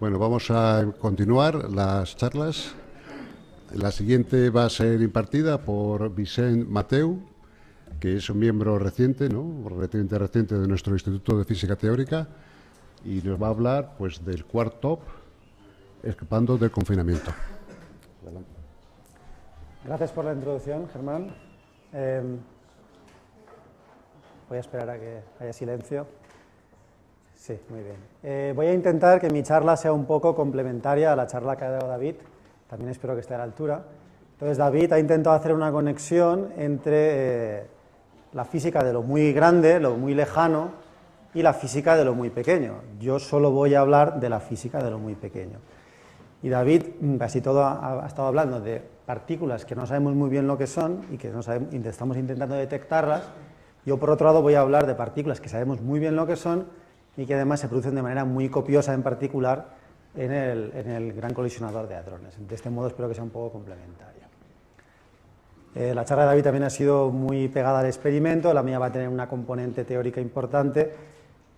Bueno, vamos a continuar las charlas. La siguiente va a ser impartida por Vicent Mateu, que es un miembro reciente, ¿no? Reciente de nuestro Instituto de Física Teórica, y nos va a hablar, pues, del quark top, escapando del confinamiento. Adelante. Gracias por la introducción, Germán. Voy a esperar a que haya silencio. Sí, muy bien. Voy a intentar que mi charla sea un poco complementaria a la charla que ha dado David. También espero que esté a la altura. Entonces, David ha intentado hacer una conexión entre la física de lo muy grande, lo muy lejano, y la física de lo muy pequeño. Yo solo voy a hablar de la física de lo muy pequeño. Y David, casi todo, ha estado hablando de partículas que no sabemos muy bien lo que son y que no sabemos, estamos intentando detectarlas. Yo, por otro lado, voy a hablar de partículas que sabemos muy bien lo que son y que además se producen de manera muy copiosa, en particular, en el gran colisionador de hadrones. De este modo espero que sea un poco complementaria. La charla de David también ha sido muy pegada al experimento. La mía va a tener una componente teórica importante,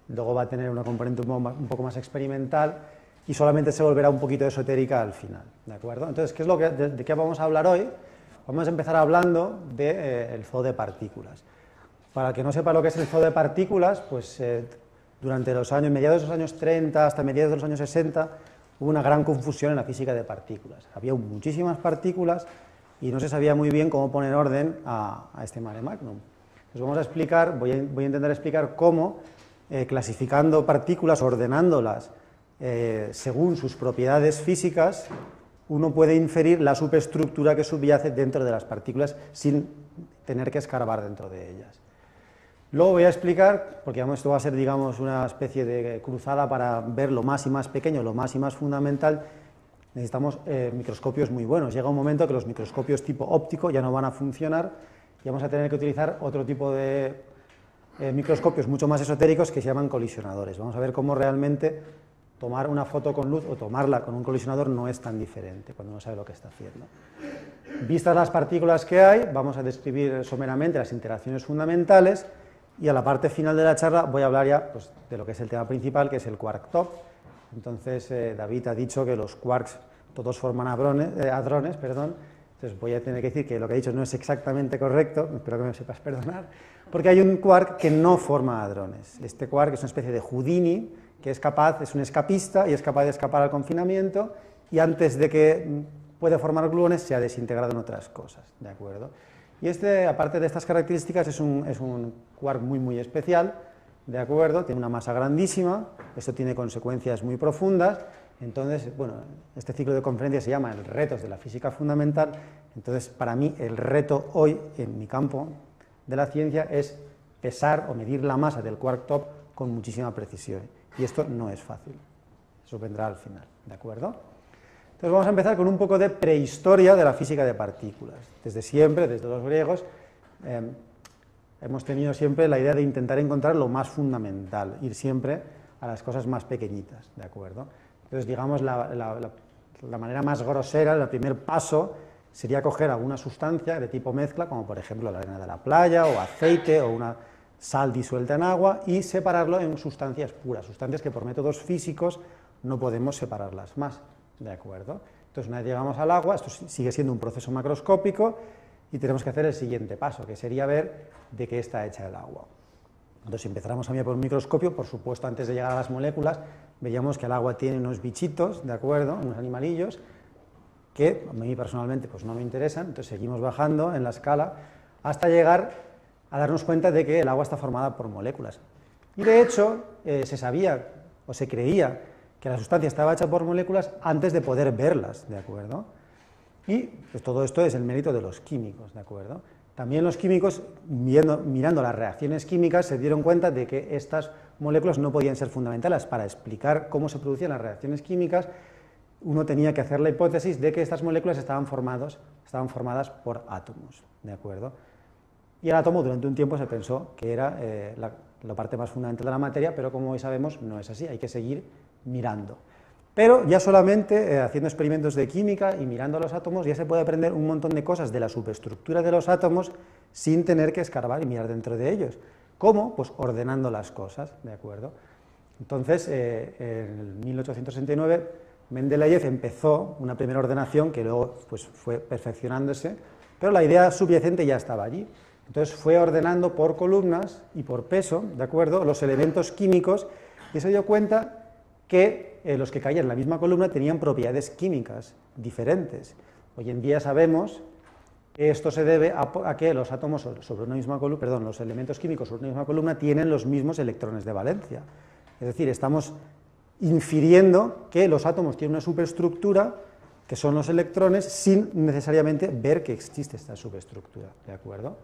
luego va a tener una componente un poco más experimental, y solamente se volverá un poquito esotérica al final, ¿de acuerdo? Entonces, ¿de qué vamos a hablar hoy? Vamos a empezar hablando del zoo de partículas. Para el que no sepa lo que es el zoo de partículas, pues durante los años, mediados de los años 30 hasta mediados de los años 60, hubo una gran confusión en la física de partículas. Había muchísimas partículas y no se sabía muy bien cómo poner orden a este mare magnum. Entonces vamos a explicar, voy a intentar explicar cómo, clasificando partículas, ordenándolas, según sus propiedades físicas, uno puede inferir la superestructura que subyace dentro de las partículas sin tener que escarbar dentro de ellas. Luego voy a explicar, porque esto va a ser, digamos, una especie de cruzada para ver lo más y más pequeño, lo más y más fundamental. Necesitamos microscopios muy buenos. Llega un momento que los microscopios tipo óptico ya no van a funcionar y vamos a tener que utilizar otro tipo de microscopios mucho más esotéricos que se llaman colisionadores. Vamos a ver cómo realmente tomar una foto con luz o tomarla con un colisionador no es tan diferente cuando uno sabe lo que está haciendo. Vistas las partículas que hay, vamos a describir someramente las interacciones fundamentales y a la parte final de la charla voy a hablar ya, pues, de lo que es el tema principal, que es el quark top. Entonces, David ha dicho que los quarks todos forman hadrones, entonces voy a tener que decir que lo que ha dicho no es exactamente correcto, espero que me sepas perdonar, porque hay un quark que no forma hadrones. Este quark es una especie de Houdini, que es un escapista y es capaz de escapar al confinamiento, y antes de que pueda formar gluones se ha desintegrado en otras cosas, ¿de acuerdo? Y aparte de estas características, es un quark muy, muy especial, ¿de acuerdo? Tiene una masa grandísima, esto tiene consecuencias muy profundas. Entonces, bueno, este ciclo de conferencias se llama el retos de la física fundamental. Entonces, para mí, el reto hoy, en mi campo de la ciencia, es pesar o medir la masa del quark top con muchísima precisión. Y esto no es fácil, eso vendrá al final, ¿de acuerdo? Entonces vamos a empezar con un poco de prehistoria de la física de partículas. Desde siempre, desde los griegos, hemos tenido siempre la idea de intentar encontrar lo más fundamental, ir siempre a las cosas más pequeñitas, ¿de acuerdo? Entonces, digamos, la manera más grosera, el primer paso, sería coger alguna sustancia de tipo mezcla, como por ejemplo la arena de la playa, o aceite, o una sal disuelta en agua, y separarlo en sustancias puras, sustancias que por métodos físicos no podemos separarlas más, ¿de acuerdo? Entonces, una vez llegamos al agua, esto sigue siendo un proceso macroscópico, y tenemos que hacer el siguiente paso, que sería ver de qué está hecha el agua. Entonces, si empezáramos a mirar por un microscopio, por supuesto, antes de llegar a las moléculas, veríamos que el agua tiene unos bichitos, ¿de acuerdo?, unos animalillos, que a mí personalmente pues no me interesan. Entonces seguimos bajando en la escala hasta llegar a darnos cuenta de que el agua está formada por moléculas. Y de hecho, se sabía o se creía que la sustancia estaba hecha por moléculas antes de poder verlas, ¿de acuerdo? Y pues todo esto es el mérito de los químicos, ¿de acuerdo? También los químicos, mirando las reacciones químicas, se dieron cuenta de que estas moléculas no podían ser fundamentales. Para explicar cómo se producían las reacciones químicas, uno tenía que hacer la hipótesis de que estas moléculas estaban formadas por átomos, ¿de acuerdo? Y el átomo durante un tiempo se pensó que era la parte más fundamental de la materia, pero como hoy sabemos no es así, hay que seguir mirando. Pero ya solamente haciendo experimentos de química y mirando los átomos ya se puede aprender un montón de cosas de la superestructura de los átomos sin tener que escarbar y mirar dentro de ellos. ¿Cómo? Pues ordenando las cosas, ¿de acuerdo? Entonces, en 1869, Mendeleev empezó una primera ordenación que luego pues, fue perfeccionándose, pero la idea subyacente ya estaba allí. Entonces fue ordenando por columnas y por peso, ¿de acuerdo?, los elementos químicos, y se dio cuenta que los que caían en la misma columna tenían propiedades químicas diferentes. Hoy en día sabemos que esto se debe a que los átomos sobre una misma columna, perdón, los elementos químicos sobre una misma columna tienen los mismos electrones de valencia. Es decir, estamos infiriendo que los átomos tienen una superestructura, que son los electrones, sin necesariamente ver que existe esta superestructura, ¿de acuerdo?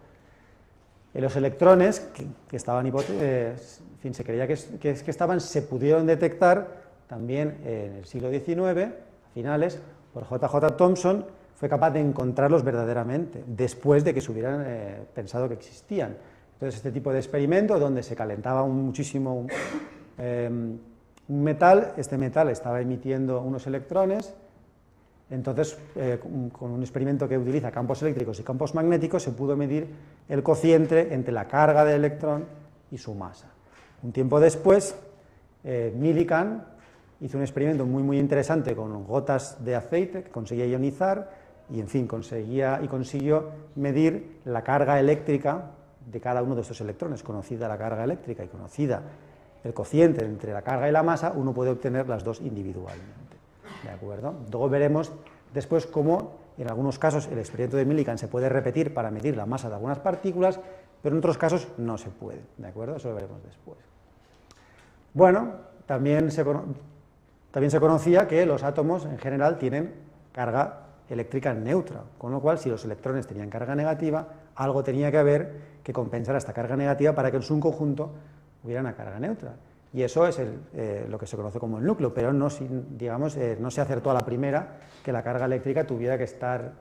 Los electrones que estaban, en fin, se creía que estaban, se pudieron detectar también en el siglo XIX, a finales, por J.J. Thomson, fue capaz de encontrarlos verdaderamente, después de que se hubieran pensado que existían. Entonces, este tipo de experimento, donde se calentaba muchísimo un metal, este metal estaba emitiendo unos electrones, entonces, con un experimento que utiliza campos eléctricos y campos magnéticos, se pudo medir el cociente entre la carga del electrón y su masa. Un tiempo después, Millikan hizo un experimento muy interesante con gotas de aceite que conseguía ionizar y, en fin, consiguió medir la carga eléctrica de cada uno de estos electrones. Conocida la carga eléctrica y conocida el cociente entre la carga y la masa, uno puede obtener las dos individualmente. ¿De acuerdo? Luego veremos después cómo, en algunos casos, el experimento de Millikan se puede repetir para medir la masa de algunas partículas, pero en otros casos no se puede, ¿de acuerdo? Eso lo veremos después. Bueno, también se conocía que los átomos en general tienen carga eléctrica neutra, con lo cual, si los electrones tenían carga negativa, algo tenía que haber que compensara esta carga negativa para que en su conjunto hubiera una carga neutra. Y eso es lo que se conoce como el núcleo, pero no, digamos, no se acertó a la primera que la carga eléctrica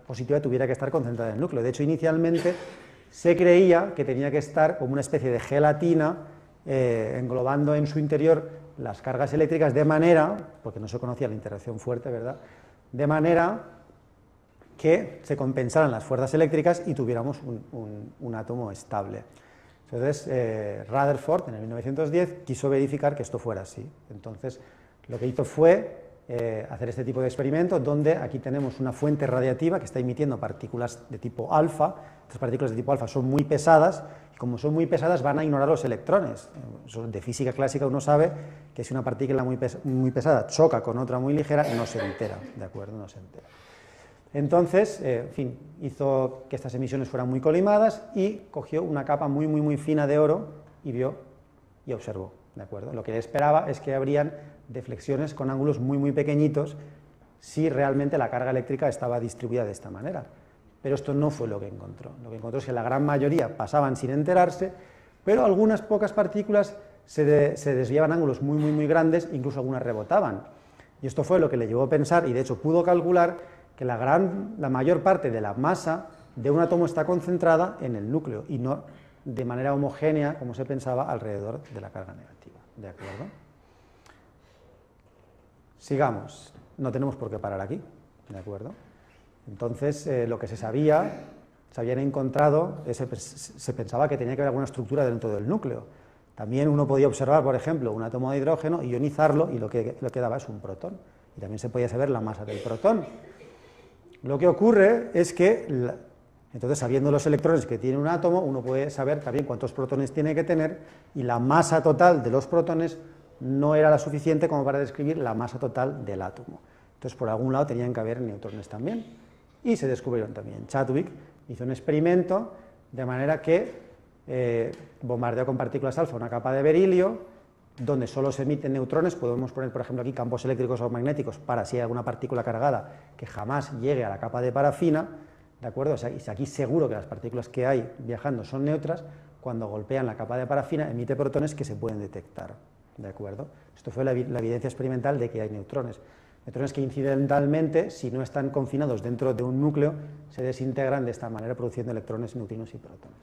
positiva tuviera que estar concentrada en el núcleo. De hecho, inicialmente se creía que tenía que estar como una especie de gelatina englobando en su interior las cargas eléctricas de manera, porque no se conocía la interacción fuerte, ¿verdad?, de manera que se compensaran las fuerzas eléctricas y tuviéramos un átomo estable. Entonces, Rutherford, en el 1910, quiso verificar que esto fuera así. Entonces, lo que hizo fue hacer este tipo de experimento, donde aquí tenemos una fuente radiactiva que está emitiendo partículas de tipo alfa. Estas partículas de tipo alfa son muy pesadas, y como son muy pesadas van a ignorar los electrones. De física clásica uno sabe que si una partícula muy pesada choca con otra muy ligera, no se entera, ¿de acuerdo? No se entera. Entonces, en fin, hizo que estas emisiones fueran muy colimadas y cogió una capa muy fina de oro y vio y observó, ¿de acuerdo? Lo que él esperaba es que habrían deflexiones con ángulos muy pequeñitos si realmente la carga eléctrica estaba distribuida de esta manera. Pero esto no fue lo que encontró. Lo que encontró es que la gran mayoría pasaban sin enterarse, pero algunas pocas partículas se desviaban a ángulos muy grandes, incluso algunas rebotaban. Y esto fue lo que le llevó a pensar, y de hecho pudo calcular, que la mayor parte de la masa de un átomo está concentrada en el núcleo y no de manera homogénea, como se pensaba, alrededor de la carga negativa. ¿De acuerdo? Sigamos. No tenemos por qué parar aquí. ¿De acuerdo? Entonces, lo que se habían encontrado, se pensaba que tenía que haber alguna estructura dentro del núcleo. También uno podía observar, por ejemplo, un átomo de hidrógeno, ionizarlo, y lo que daba es un protón. Y también se podía saber la masa del protón. Lo que ocurre es que, entonces, sabiendo los electrones que tiene un átomo, uno puede saber también cuántos protones tiene que tener, y la masa total de los protones no era la suficiente como para describir la masa total del átomo. Entonces, por algún lado tenían que haber neutrones también, y se descubrieron también. Chadwick hizo un experimento de manera que bombardeó con partículas alfa una capa de berilio, donde solo se emiten neutrones. Podemos poner, por ejemplo, aquí campos eléctricos o magnéticos para si hay alguna partícula cargada que jamás llegue a la capa de parafina, ¿de acuerdo? O sea, y aquí seguro que las partículas que hay viajando son neutras, cuando golpean la capa de parafina emite protones que se pueden detectar, ¿de acuerdo? Esto fue la evidencia experimental de que hay neutrones. Neutrones que incidentalmente, si no están confinados dentro de un núcleo, se desintegran de esta manera produciendo electrones, neutrinos y protones,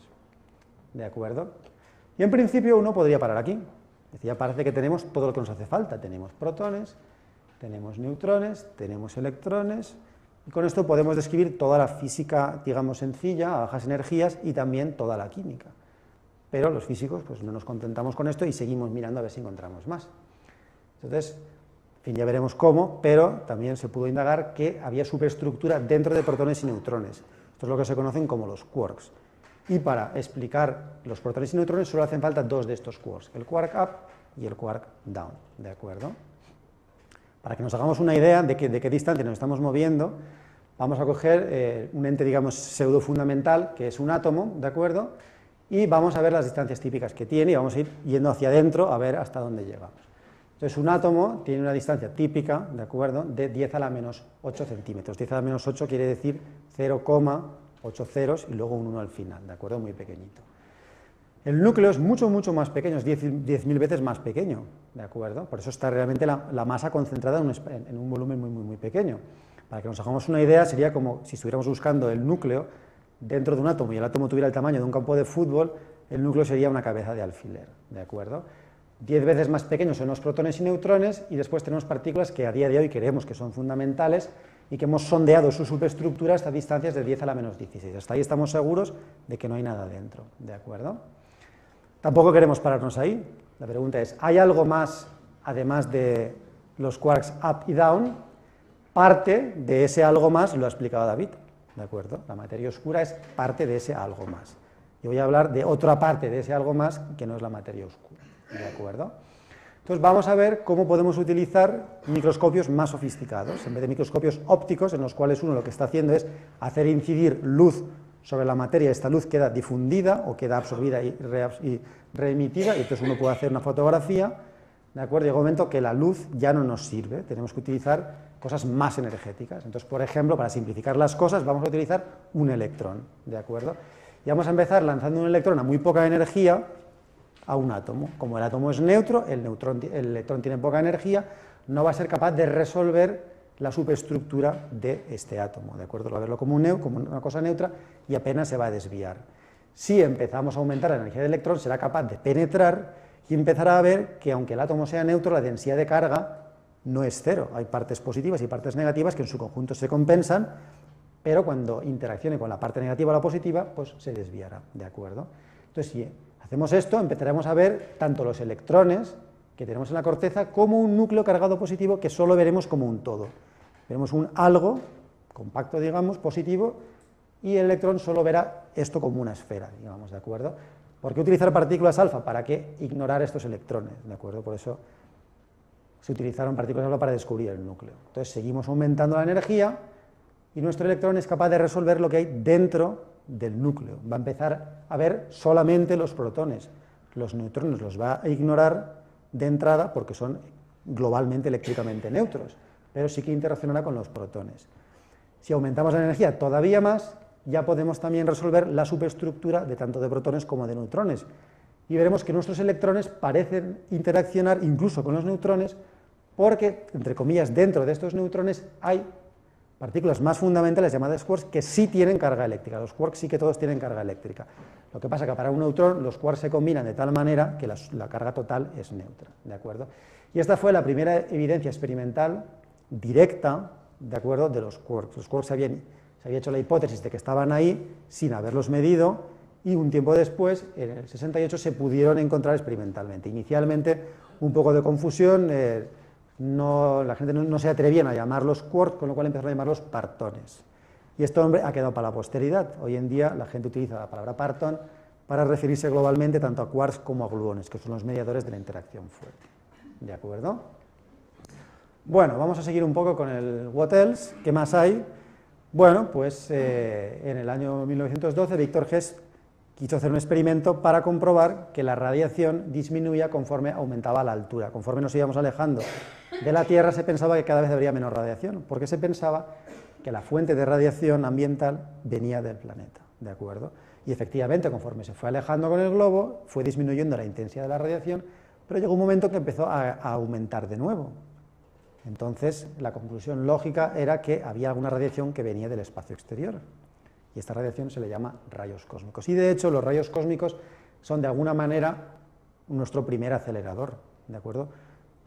¿de acuerdo? Y en principio uno podría parar aquí. Ya parece que tenemos todo lo que nos hace falta. Tenemos protones, tenemos neutrones, tenemos electrones, y con esto podemos describir toda la física, digamos, sencilla, a bajas energías, y también toda la química. Pero los físicos pues no nos contentamos con esto y seguimos mirando a ver si encontramos más. Entonces, en fin, ya veremos cómo, pero también se pudo indagar que había superestructura dentro de protones y neutrones. Esto es lo que se conocen como los quarks. Y para explicar los protones y neutrones solo hacen falta dos de estos quarks, el quark up y el quark down, ¿de acuerdo? Para que nos hagamos una idea de qué distancia nos estamos moviendo, vamos a coger un ente, digamos, pseudo fundamental, que es un átomo, ¿de acuerdo? Y vamos a ver las distancias típicas que tiene y vamos a ir yendo hacia adentro a ver hasta dónde llegamos. Entonces, un átomo tiene una distancia típica, ¿de acuerdo?, de 10 a la menos 8 centímetros. 10 a la menos 8 quiere decir 0,8 ceros y luego un 1 al final, ¿de acuerdo?, muy pequeñito. El núcleo es mucho, mucho más pequeño, es 10.000 veces más pequeño, ¿de acuerdo? Por eso está realmente la masa concentrada en un volumen muy, muy, muy pequeño. Para que nos hagamos una idea, sería como si estuviéramos buscando el núcleo dentro de un átomo y el átomo tuviera el tamaño de un campo de fútbol, el núcleo sería una cabeza de alfiler, ¿de acuerdo? 10 veces más pequeños son los protones y neutrones, y después tenemos partículas que a día de hoy creemos que son fundamentales y que hemos sondeado su superestructura hasta distancias de 10 a la menos 16. Hasta ahí estamos seguros de que no hay nada dentro, ¿de acuerdo? Tampoco queremos pararnos ahí. La pregunta es, ¿hay algo más, además de los quarks up y down? Parte de ese algo más lo ha explicado David, ¿de acuerdo? La materia oscura es parte de ese algo más. Yo voy a hablar de otra parte de ese algo más que no es la materia oscura, ¿de acuerdo? Entonces vamos a ver cómo podemos utilizar microscopios más sofisticados, en vez de microscopios ópticos, en los cuales uno lo que está haciendo es hacer incidir luz sobre la materia, esta luz queda difundida o queda absorbida y reemitida, y entonces uno puede hacer una fotografía, ¿de acuerdo? Llega un momento que la luz ya no nos sirve, tenemos que utilizar cosas más energéticas. Entonces, por ejemplo, para simplificar las cosas, vamos a utilizar un electrón, ¿de acuerdo? Y vamos a empezar lanzando un electrón a muy poca energía a un átomo. Como el átomo es neutro, el electrón tiene poca energía, no va a ser capaz de resolver la superestructura de este átomo, ¿de acuerdo? Va a verlo como una cosa neutra y apenas se va a desviar. Si empezamos a aumentar la energía del electrón, será capaz de penetrar y empezará a ver que, aunque el átomo sea neutro, la densidad de carga no es cero. Hay partes positivas y partes negativas que en su conjunto se compensan, pero cuando interaccione con la parte negativa o la positiva, pues se desviará, ¿de acuerdo? Entonces, si hacemos esto, empezaremos a ver tanto los electrones que tenemos en la corteza como un núcleo cargado positivo que solo veremos como un todo. Veremos un algo compacto, digamos, positivo, y el electrón solo verá esto como una esfera, digamos, ¿de acuerdo? ¿Por qué utilizar partículas alfa? ¿Para qué ignorar estos electrones? ¿De acuerdo? Por eso se utilizaron partículas alfa para descubrir el núcleo. Entonces seguimos aumentando la energía y nuestro electrón es capaz de resolver lo que hay dentro del núcleo. Va a empezar a ver solamente los protones. Los neutrones los va a ignorar de entrada porque son globalmente eléctricamente neutros, pero sí que interaccionará con los protones. Si aumentamos la energía todavía más, ya podemos también resolver la superestructura de tanto de protones como de neutrones, y veremos que nuestros electrones parecen interaccionar incluso con los neutrones, porque, entre comillas, dentro de estos neutrones hay partículas más fundamentales llamadas quarks que sí tienen carga eléctrica. Los quarks sí que todos tienen carga eléctrica. Lo que pasa es que para un neutrón los quarks se combinan de tal manera que la carga total es neutra, ¿de acuerdo? Y esta fue la primera evidencia experimental directa, ¿de acuerdo?, de los quarks. Los quarks se había hecho la hipótesis de que estaban ahí sin haberlos medido, y un tiempo después, en el 68, se pudieron encontrar experimentalmente. Inicialmente, un poco de confusión, la gente no se atrevían a llamarlos quarks, con lo cual empezaron a llamarlos partones. Y este nombre ha quedado para la posteridad. Hoy en día la gente utiliza la palabra partón para referirse globalmente tanto a quarks como a gluones, que son los mediadores de la interacción fuerte. ¿De acuerdo? Bueno, vamos a seguir un poco con el what else. ¿Qué más hay? Bueno, pues en el año 1912 Victor Hess quiso hacer un experimento para comprobar que la radiación disminuía conforme aumentaba la altura. Conforme nos íbamos alejando de la Tierra se pensaba que cada vez habría menos radiación, porque se pensaba que la fuente de radiación ambiental venía del planeta, ¿de acuerdo? Y efectivamente, conforme se fue alejando con el globo, fue disminuyendo la intensidad de la radiación, pero llegó un momento que empezó a aumentar de nuevo. Entonces, la conclusión lógica era que había alguna radiación que venía del espacio exterior, y esta radiación se le llama rayos cósmicos. Y de hecho, los rayos cósmicos son de alguna manera nuestro primer acelerador, ¿de acuerdo?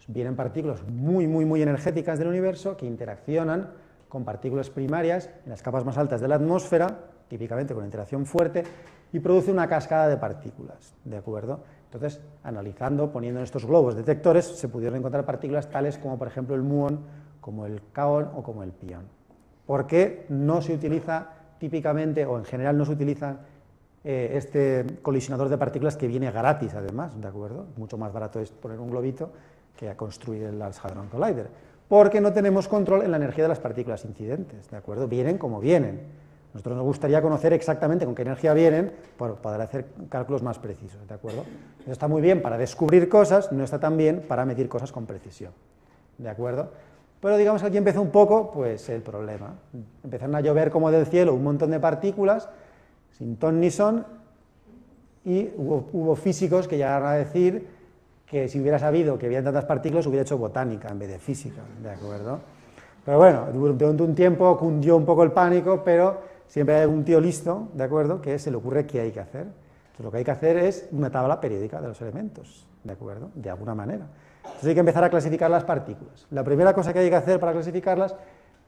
Vienen partículas muy, muy, muy energéticas del universo que interaccionan con partículas primarias en las capas más altas de la atmósfera, típicamente con interacción fuerte, y produce una cascada de partículas, ¿de acuerdo? Entonces, analizando, poniendo en estos globos detectores, se pudieron encontrar partículas tales como, por ejemplo, el muón, como el kaon o como el pión. ¿Por qué no se utiliza típicamente, o en general no se utiliza este colisionador de partículas que viene gratis, además, ¿de acuerdo? Mucho más barato es poner un globito que a construir el Large Hadron Collider, porque no tenemos control en la energía de las partículas incidentes, ¿de acuerdo? Vienen como vienen. Nosotros nos gustaría conocer exactamente con qué energía vienen para poder hacer cálculos más precisos, ¿de acuerdo? Eso está muy bien para descubrir cosas, no está tan bien para medir cosas con precisión, ¿de acuerdo? Pero digamos que aquí empezó un poco, pues, el problema. Empezaron a llover como del cielo un montón de partículas, sin ton ni son, y hubo físicos que llegaron a decir que si hubiera sabido que había tantas partículas hubiera hecho botánica en vez de física, ¿de acuerdo? Pero bueno, durante un tiempo cundió un poco el pánico, pero siempre hay un tío listo, ¿de acuerdo?, que se le ocurre qué hay que hacer. Entonces lo que hay que hacer es una tabla periódica de los elementos, ¿de acuerdo?, de alguna manera. Entonces hay que empezar a clasificar las partículas. La primera cosa que hay que hacer para clasificarlas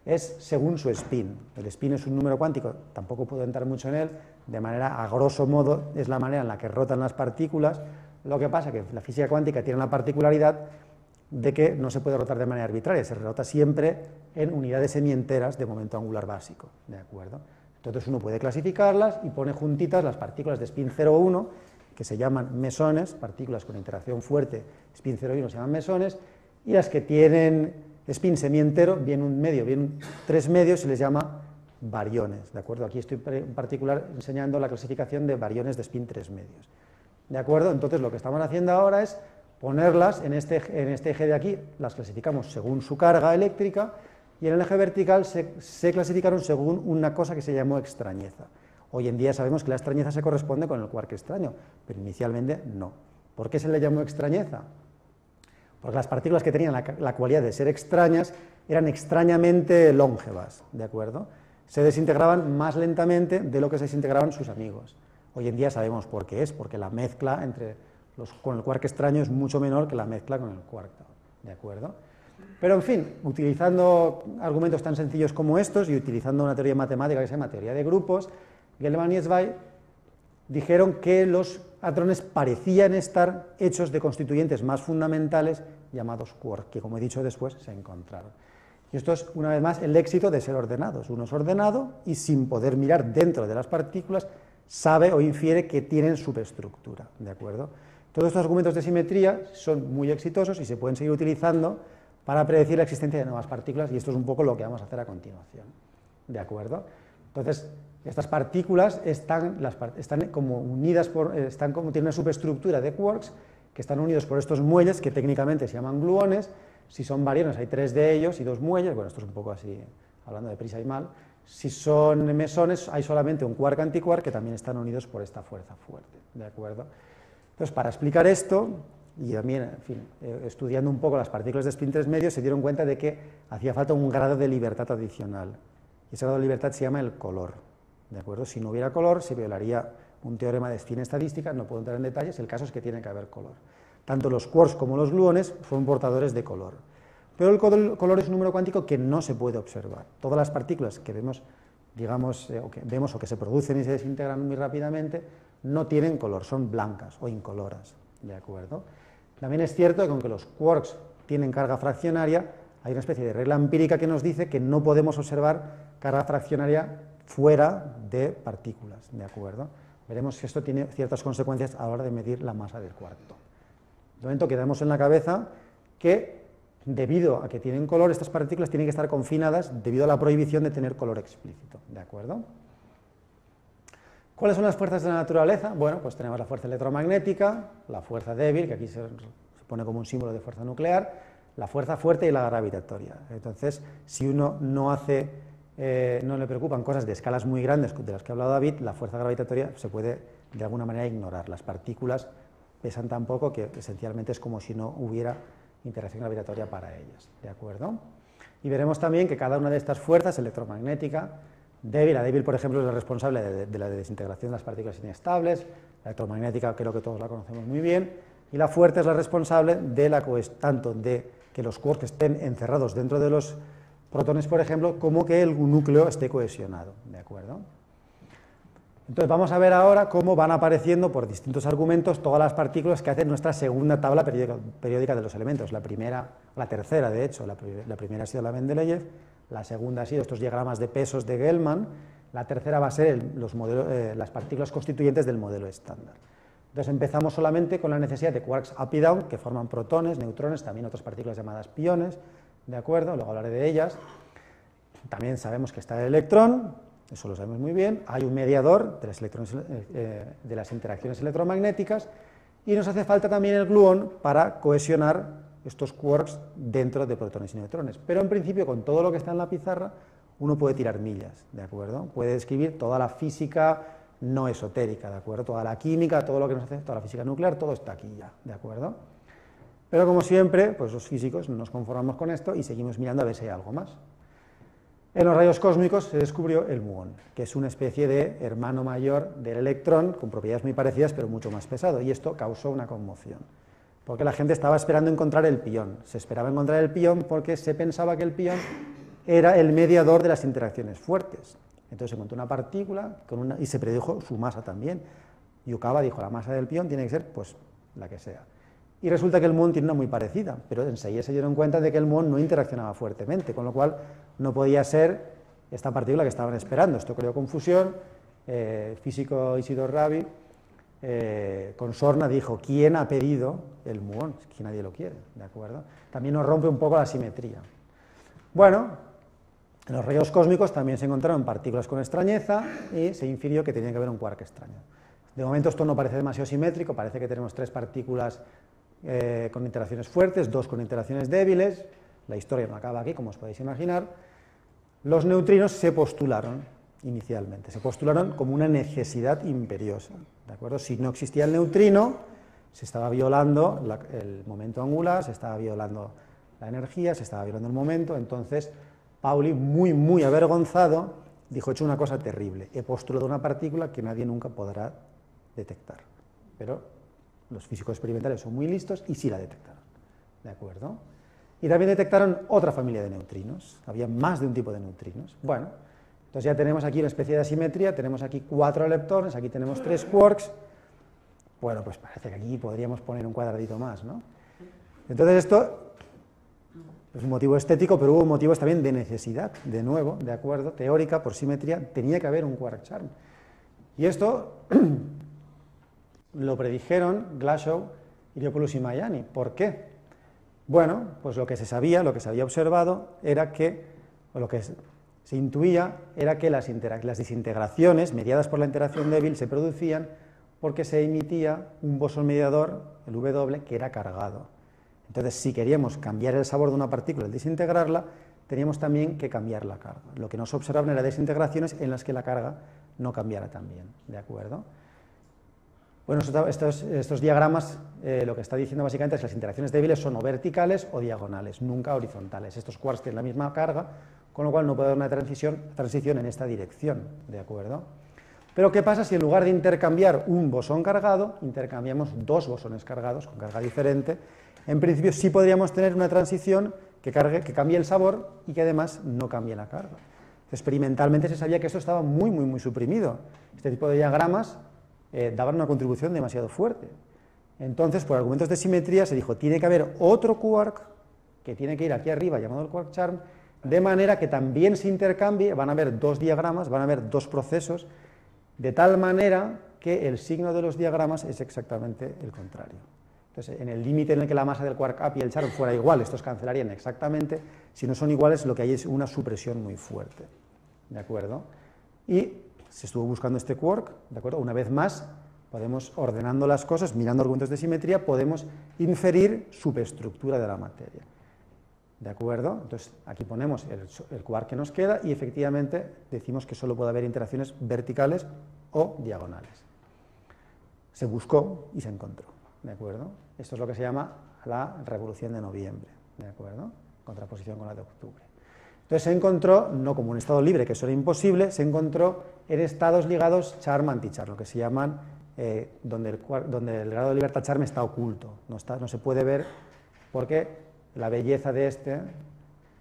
es según su spin. El spin es un número cuántico, tampoco puedo entrar mucho en él, de manera, a grosso modo, es la manera en la que rotan las partículas. Lo que pasa es que la física cuántica tiene la particularidad de que no se puede rotar de manera arbitraria, se rota siempre en unidades semienteras de momento angular básico, ¿de acuerdo? Entonces uno puede clasificarlas y pone juntitas las partículas de spin 0,1, que se llaman mesones, partículas con interacción fuerte, spin 0,1 se llaman mesones, y las que tienen spin semientero, bien un medio, bien 3 medios, se les llama bariones, ¿de acuerdo? Aquí estoy en particular enseñando la clasificación de bariones de spin 3 medios, ¿de acuerdo? Entonces lo que estamos haciendo ahora es ponerlas en este eje de aquí, las clasificamos según su carga eléctrica, y en el eje vertical se clasificaron según una cosa que se llamó extrañeza. Hoy en día sabemos que la extrañeza se corresponde con el quark extraño, pero inicialmente no. ¿Por qué se le llamó extrañeza? Porque las partículas que tenían la cualidad de ser extrañas eran extrañamente longevas, ¿de acuerdo? Se desintegraban más lentamente de lo que se desintegraban sus amigos. Hoy en día sabemos por qué es, porque la mezcla con el quark extraño es mucho menor que la mezcla con el quark, ¿de acuerdo? Pero, en fin, utilizando argumentos tan sencillos como estos y utilizando una teoría matemática que se llama teoría de grupos, Gell-Mann y Zweig dijeron que los hadrones parecían estar hechos de constituyentes más fundamentales llamados quark, que, como he dicho después, se encontraron. Y esto es, una vez más, el éxito de ser ordenados. Uno es ordenado y, sin poder mirar dentro de las partículas, sabe o infiere que tienen superestructura, ¿de acuerdo? Todos estos argumentos de simetría son muy exitosos y se pueden seguir utilizando para predecir la existencia de nuevas partículas, y esto es un poco lo que vamos a hacer a continuación, ¿de acuerdo? Entonces, estas partículas están como unidas tienen una superestructura de quarks que están unidos por estos muelles que técnicamente se llaman gluones. Si son bariones hay 3 de ellos y 2 muelles, bueno, esto es un poco así, hablando de prisa y mal. Si son mesones hay solamente un quark antiquark que también están unidos por esta fuerza fuerte, ¿de acuerdo? Entonces, para explicar esto, y también, en fin, estudiando un poco las partículas de spin 3 medios, se dieron cuenta de que hacía falta un grado de libertad adicional. Y ese grado de libertad se llama el color, ¿de acuerdo? Si no hubiera color, se violaría un teorema de spin estadística, no puedo entrar en detalles, el caso es que tiene que haber color. Tanto los quarks como los gluones son portadores de color. Pero el color es un número cuántico que no se puede observar. Todas las partículas que vemos, digamos, o que se producen y se desintegran muy rápidamente, no tienen color, son blancas o incoloras, ¿de acuerdo? También es cierto que aunque los quarks tienen carga fraccionaria, hay una especie de regla empírica que nos dice que no podemos observar carga fraccionaria fuera de partículas, ¿de acuerdo? Veremos que esto tiene ciertas consecuencias a la hora de medir la masa del cuarto. De momento quedamos en la cabeza que, debido a que tienen color, estas partículas tienen que estar confinadas debido a la prohibición de tener color explícito, ¿de acuerdo? ¿Cuáles son las fuerzas de la naturaleza? Bueno, pues tenemos la fuerza electromagnética, la fuerza débil, que aquí se pone como un símbolo de fuerza nuclear, la fuerza fuerte y la gravitatoria. Entonces, si uno no le preocupan cosas de escalas muy grandes de las que ha hablado David, la fuerza gravitatoria se puede de alguna manera ignorar. Las partículas pesan tan poco que esencialmente es como si no hubiera interacción gravitatoria para ellas, ¿de acuerdo? Y veremos también que cada una de estas fuerzas, electromagnética, la débil, por ejemplo, es la responsable de la desintegración de las partículas inestables, la electromagnética creo que todos la conocemos muy bien, y la fuerte es la responsable de tanto de que los quarks estén encerrados dentro de los protones, por ejemplo, como que el núcleo esté cohesionado, ¿de acuerdo? Entonces vamos a ver ahora cómo van apareciendo por distintos argumentos todas las partículas que hacen nuestra segunda tabla periódica de los elementos, la tercera de hecho, la primera ha sido la Mendeleev, la segunda ha sido estos diagramas de pesos de Gell-Mann, la tercera va a ser las partículas constituyentes del modelo estándar. Entonces empezamos solamente con la necesidad de quarks up y down, que forman protones, neutrones, también otras partículas llamadas piones, ¿de acuerdo? Luego hablaré de ellas. También sabemos que está el electrón, eso lo sabemos muy bien, hay un mediador de las interacciones electromagnéticas y nos hace falta también el gluón para cohesionar estos quarks dentro de protones y neutrones. Pero en principio, con todo lo que está en la pizarra, uno puede tirar millas, ¿de acuerdo? Puede describir toda la física no esotérica, ¿de acuerdo? Toda la química, todo lo que nos hace, toda la física nuclear, todo está aquí ya, ¿de acuerdo? Pero como siempre, pues los físicos no nos conformamos con esto y seguimos mirando a ver si hay algo más. En los rayos cósmicos se descubrió el muón, que es una especie de hermano mayor del electrón, con propiedades muy parecidas, pero mucho más pesado, y esto causó una conmoción, porque la gente estaba esperando encontrar el pión, se esperaba encontrar el pión porque se pensaba que el pión era el mediador de las interacciones fuertes. Entonces se encontró una partícula y se predijo su masa también. Yukawa dijo, la masa del pión tiene que ser, pues, la que sea. Y resulta que el muón tiene una muy parecida, pero enseguida se dieron cuenta de que el muón no interaccionaba fuertemente, con lo cual no podía ser esta partícula que estaban esperando. Esto creó confusión. Físico Isidor Rabi con Sorna dijo, ¿quién ha pedido el muón? Es que nadie lo quiere, ¿de acuerdo? También nos rompe un poco la simetría. Bueno, en los rayos cósmicos también se encontraron partículas con extrañeza y se infirió que tenía que haber un quark extraño. De momento esto no parece demasiado simétrico, parece que tenemos 3 partículas con interacciones fuertes, 2 con interacciones débiles. La historia no acaba aquí, como os podéis imaginar. Los neutrinos se postularon inicialmente, se postularon como una necesidad imperiosa, ¿de acuerdo? Si no existía el neutrino, se estaba violando el momento angular, se estaba violando la energía, se estaba violando el momento. Entonces Pauli, muy avergonzado, dijo, he hecho una cosa terrible, he postulado una partícula que nadie nunca podrá detectar, pero los físicos experimentales son muy listos y sí la detectaron, ¿de acuerdo? Y también detectaron otra familia de neutrinos, había más de un tipo de neutrinos. Bueno, entonces ya tenemos aquí una especie de asimetría, tenemos aquí 4 leptones, aquí tenemos 3 quarks. Bueno, pues parece que aquí podríamos poner un cuadradito más, ¿no? Entonces esto es un motivo estético, pero hubo motivos también de necesidad, de nuevo, ¿de acuerdo? Teórica, por simetría, tenía que haber un quark charm. Y esto lo predijeron Glashow, Iliopoulos y Majani. ¿Por qué? Bueno, pues lo que se sabía, lo que se había observado, era que, o lo que se intuía, era que las desintegraciones mediadas por la interacción débil se producían porque se emitía un bosón mediador, el W, que era cargado. Entonces, si queríamos cambiar el sabor de una partícula al desintegrarla, teníamos también que cambiar la carga. Lo que no se observaban eran desintegraciones en las que la carga no cambiara también, ¿de acuerdo? Bueno, estos diagramas lo que está diciendo básicamente es que las interacciones débiles son o verticales o diagonales, nunca horizontales. Estos quarks tienen la misma carga, con lo cual no puede haber una transición en esta dirección, ¿de acuerdo? Pero ¿qué pasa si en lugar de intercambiar un bosón cargado, intercambiamos 2 bosones cargados con carga diferente? En principio sí podríamos tener una transición que cambie el sabor y que además no cambie la carga. Experimentalmente se sabía que esto estaba muy suprimido. Este tipo de diagramas daban una contribución demasiado fuerte. Entonces, por argumentos de simetría, se dijo, tiene que haber otro quark que tiene que ir aquí arriba, llamado el quark charm, de manera que también se intercambie, van a haber 2 diagramas, van a haber 2 procesos, de tal manera que el signo de los diagramas es exactamente el contrario. Entonces, en el límite en el que la masa del quark up y el charm fuera igual, estos cancelarían exactamente. Si no son iguales, lo que hay es una supresión muy fuerte, ¿de acuerdo? Y se estuvo buscando este quark, ¿de acuerdo? Una vez más, podemos, ordenando las cosas, mirando argumentos de simetría, podemos inferir superestructura de la materia, ¿de acuerdo? Entonces, aquí ponemos el quark que nos queda y efectivamente decimos que solo puede haber interacciones verticales o diagonales. Se buscó y se encontró, ¿de acuerdo? Esto es lo que se llama la revolución de noviembre, ¿de acuerdo? Contraposición con la de octubre. Entonces se encontró, no como un estado libre, que eso era imposible, se encontró en estados ligados charm-anticharm, lo que se llaman, donde el grado de libertad charm está oculto, no se puede ver porque la belleza de este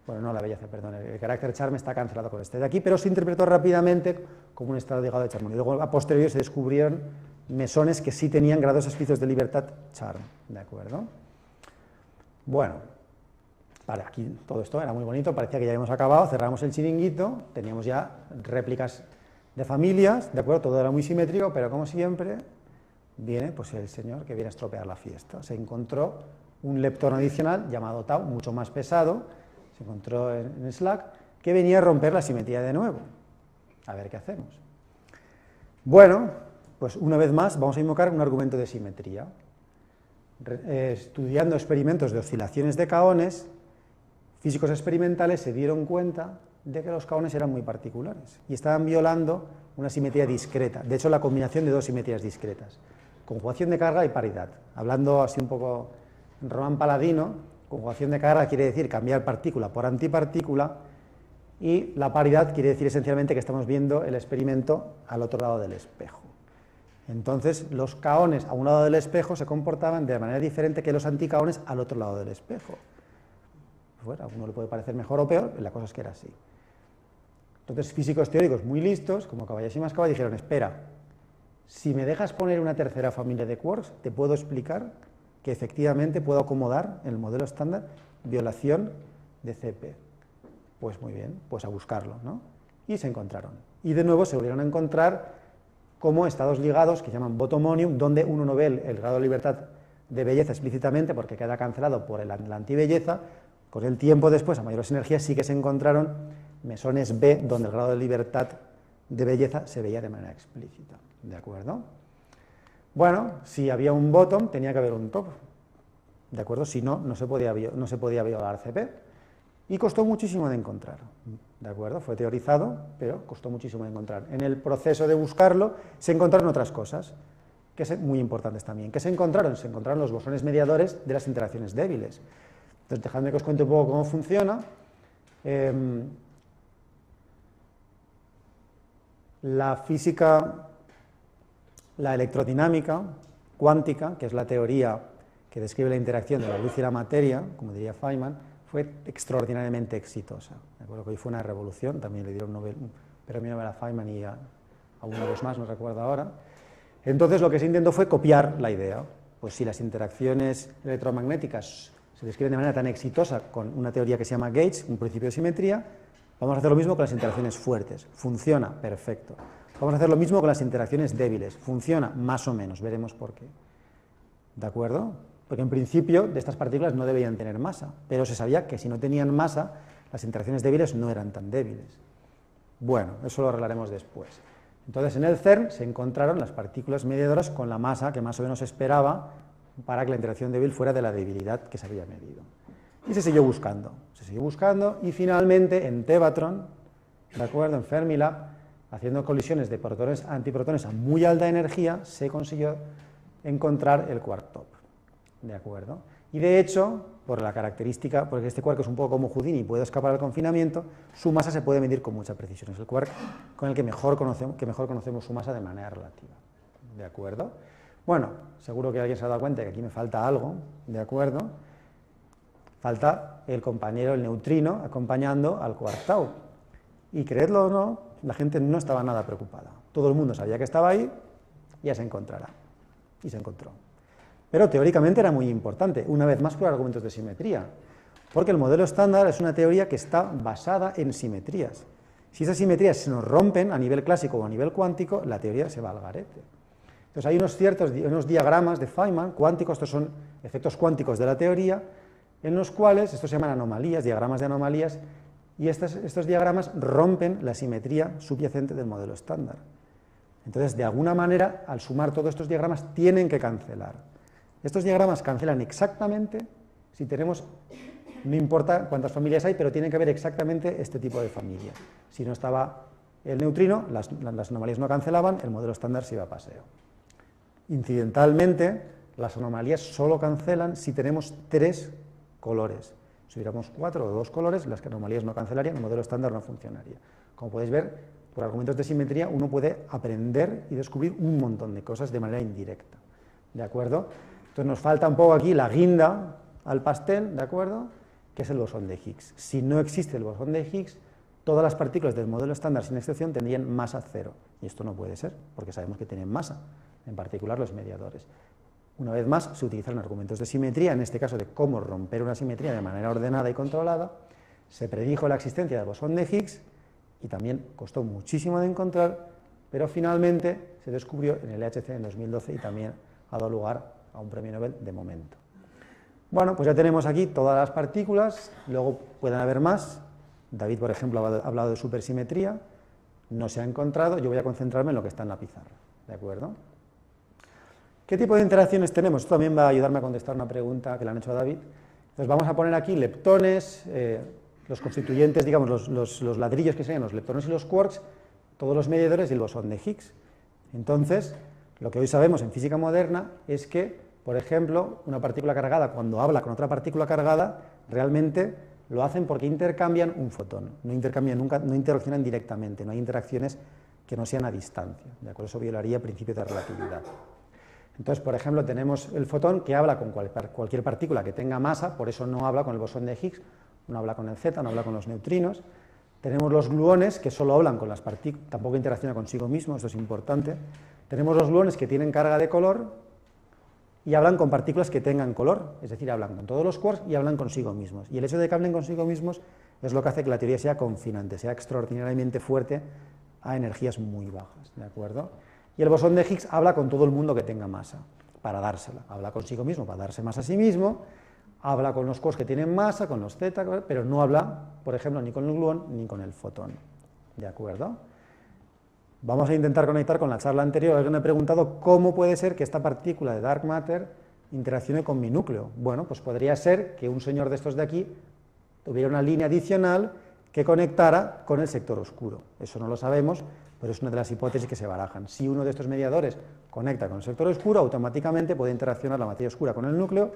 bueno, no la belleza, perdón, el carácter charm está cancelado con este de aquí, pero se interpretó rápidamente como un estado ligado de charm. Y luego a posteriori se descubrieron mesones que sí tenían grados auspicios de libertad charm, ¿de acuerdo? Bueno, vale, aquí todo esto era muy bonito, parecía que ya habíamos acabado, cerramos el chiringuito, teníamos ya réplicas de familias, ¿de acuerdo? Todo era muy simétrico, pero como siempre, viene pues el señor que viene a estropear la fiesta. Se encontró un leptón adicional llamado tau, mucho más pesado, se encontró en Slack, que venía a romper la simetría de nuevo. A ver qué hacemos. Bueno, pues una vez más vamos a invocar un argumento de simetría. Estudiando experimentos de oscilaciones de kaones, físicos experimentales se dieron cuenta de que los kaones eran muy particulares y estaban violando una simetría discreta, de hecho la combinación de dos simetrías discretas, conjugación de carga y paridad. Hablando así un poco en román paladino, conjugación de carga quiere decir cambiar partícula por antipartícula y la paridad quiere decir esencialmente que estamos viendo el experimento al otro lado del espejo. Entonces los kaones a un lado del espejo se comportaban de manera diferente que los anticaones al otro lado del espejo. Bueno, a uno le puede parecer mejor o peor, la cosa es que era así. Entonces físicos teóricos muy listos, como Kobayashi y Maskawa, dijeron, espera, si me dejas poner una tercera familia de quarks, te puedo explicar que efectivamente puedo acomodar en el modelo estándar violación de CP. Pues muy bien, pues a buscarlo, ¿no? Y se encontraron. Y de nuevo se volvieron a encontrar como estados ligados que llaman botomonium, donde uno no ve el grado de libertad de belleza explícitamente porque queda cancelado por la antibelleza. Con el tiempo después, a mayores energías, sí que se encontraron mesones B, donde el grado de libertad de belleza se veía de manera explícita. ¿De acuerdo? Bueno, si había un bottom, tenía que haber un top. ¿De acuerdo? Si no, no se podía violar CP. Y costó muchísimo de encontrar. ¿De acuerdo? Fue teorizado, pero costó muchísimo de encontrar. En el proceso de buscarlo, se encontraron otras cosas, que son muy importantes también. ¿Qué se encontraron? Se encontraron los bosones mediadores de las interacciones débiles. Entonces, dejadme que os cuente un poco cómo funciona. La física, la electrodinámica cuántica, que es la teoría que describe la interacción de la luz y la materia, como diría Feynman, fue extraordinariamente exitosa. ¿De acuerdo? Que hoy fue una revolución, también le dieron un premio Nobel a Feynman y a uno de los más, no recuerdo ahora. Entonces, lo que se intentó fue copiar la idea. Pues si las interacciones electromagnéticas se describen de manera tan exitosa con una teoría que se llama Gauge, un principio de simetría, vamos a hacer lo mismo con las interacciones fuertes. Funciona, perfecto. Vamos a hacer lo mismo con las interacciones débiles. Funciona, más o menos, veremos por qué. ¿De acuerdo? Porque en principio de estas partículas no debían tener masa, pero se sabía que si no tenían masa, las interacciones débiles no eran tan débiles. Bueno, eso lo arreglaremos después. Entonces en el CERN se encontraron las partículas mediadoras con la masa que más o menos esperaba para que la interacción débil fuera de la debilidad que se había medido. Y se siguió buscando y finalmente en Tevatron, ¿de acuerdo?, en Fermilab, haciendo colisiones de protones antiprotones a muy alta energía, se consiguió encontrar el quark top, ¿de acuerdo? Y de hecho, por la característica, porque este quark es un poco como Houdini y puede escapar al confinamiento, su masa se puede medir con mucha precisión. Es el quark con el que mejor conocemos su masa de manera relativa, ¿de acuerdo? Bueno, seguro que alguien se ha dado cuenta que aquí me falta algo, ¿de acuerdo? Falta el compañero, el neutrino, acompañando al quark tau. Y creedlo o no, la gente no estaba nada preocupada. Todo el mundo sabía que estaba ahí, ya se encontrará. Y se encontró. Pero teóricamente era muy importante, una vez más por argumentos de simetría, porque el modelo estándar es una teoría que está basada en simetrías. Si esas simetrías se nos rompen a nivel clásico o a nivel cuántico, la teoría se va al garete. Entonces hay unos diagramas de Feynman cuánticos, estos son efectos cuánticos de la teoría, en los cuales, estos se llaman anomalías, diagramas de anomalías, y estos diagramas rompen la simetría subyacente del modelo estándar. Entonces, de alguna manera, al sumar todos estos diagramas, tienen que cancelar. Estos diagramas cancelan exactamente si tenemos, no importa cuántas familias hay, pero tiene que haber exactamente este tipo de familia. Si no estaba el neutrino, las anomalías no cancelaban, el modelo estándar se iba a paseo. Incidentalmente, las anomalías solo cancelan si tenemos 3 colores. Si hubiéramos 4 o 2 colores, las anomalías no cancelarían, el modelo estándar no funcionaría. Como podéis ver, por argumentos de simetría uno puede aprender y descubrir un montón de cosas de manera indirecta. ¿De acuerdo? Entonces nos falta un poco aquí la guinda al pastel, ¿de acuerdo? que es el bosón de Higgs. Si no existe el bosón de Higgs, todas las partículas del modelo estándar sin excepción tendrían masa cero. Y esto no puede ser, porque sabemos que tienen masa, en particular los mediadores. Una vez más, se utilizan argumentos de simetría, en este caso de cómo romper una simetría de manera ordenada y controlada. Se predijo la existencia del bosón de Higgs y también costó muchísimo de encontrar, pero finalmente se descubrió en el LHC en 2012 y también ha dado lugar a un premio Nobel de momento. Bueno, pues ya tenemos aquí todas las partículas, luego pueden haber más. David, por ejemplo, ha hablado de supersimetría, no se ha encontrado, yo voy a concentrarme en lo que está en la pizarra, ¿de acuerdo? ¿Qué tipo de interacciones tenemos? Esto también va a ayudarme a contestar una pregunta que le han hecho a David. Entonces vamos a poner aquí leptones, los constituyentes, digamos, los ladrillos que serían los leptones y los quarks, todos los mediadores y el bosón de Higgs. Entonces, lo que hoy sabemos en física moderna es que, por ejemplo, una partícula cargada, cuando habla con otra partícula cargada, realmente lo hacen porque intercambian un fotón, no intercambian nunca, no interaccionan directamente, no hay interacciones que no sean a distancia, ¿de acuerdo? Eso violaría el principio de relatividad. Entonces, por ejemplo, tenemos el fotón que habla con cualquier partícula que tenga masa, por eso no habla con el bosón de Higgs, no habla con el Z, no habla con los neutrinos. Tenemos los gluones que solo hablan con las partículas, tampoco interaccionan consigo mismo, esto es importante. Tenemos los gluones que tienen carga de color y hablan con partículas que tengan color, es decir, hablan con todos los quarks y hablan consigo mismos. Y el hecho de que hablen consigo mismos es lo que hace que la teoría sea confinante, sea extraordinariamente fuerte a energías muy bajas, ¿de acuerdo? Y el bosón de Higgs habla con todo el mundo que tenga masa, para dársela. Habla consigo mismo, para darse masa a sí mismo, habla con los quarks que tienen masa, con los Z, pero no habla, por ejemplo, ni con el gluón ni con el fotón, ¿de acuerdo? Vamos a intentar conectar con la charla anterior. Alguien me ha preguntado cómo puede ser que esta partícula de dark matter interaccione con mi núcleo. Bueno, pues podría ser que un señor de estos de aquí tuviera una línea adicional que conectara con el sector oscuro. Eso no lo sabemos, pero es una de las hipótesis que se barajan. Si uno de estos mediadores conecta con el sector oscuro, automáticamente puede interaccionar la materia oscura con el núcleo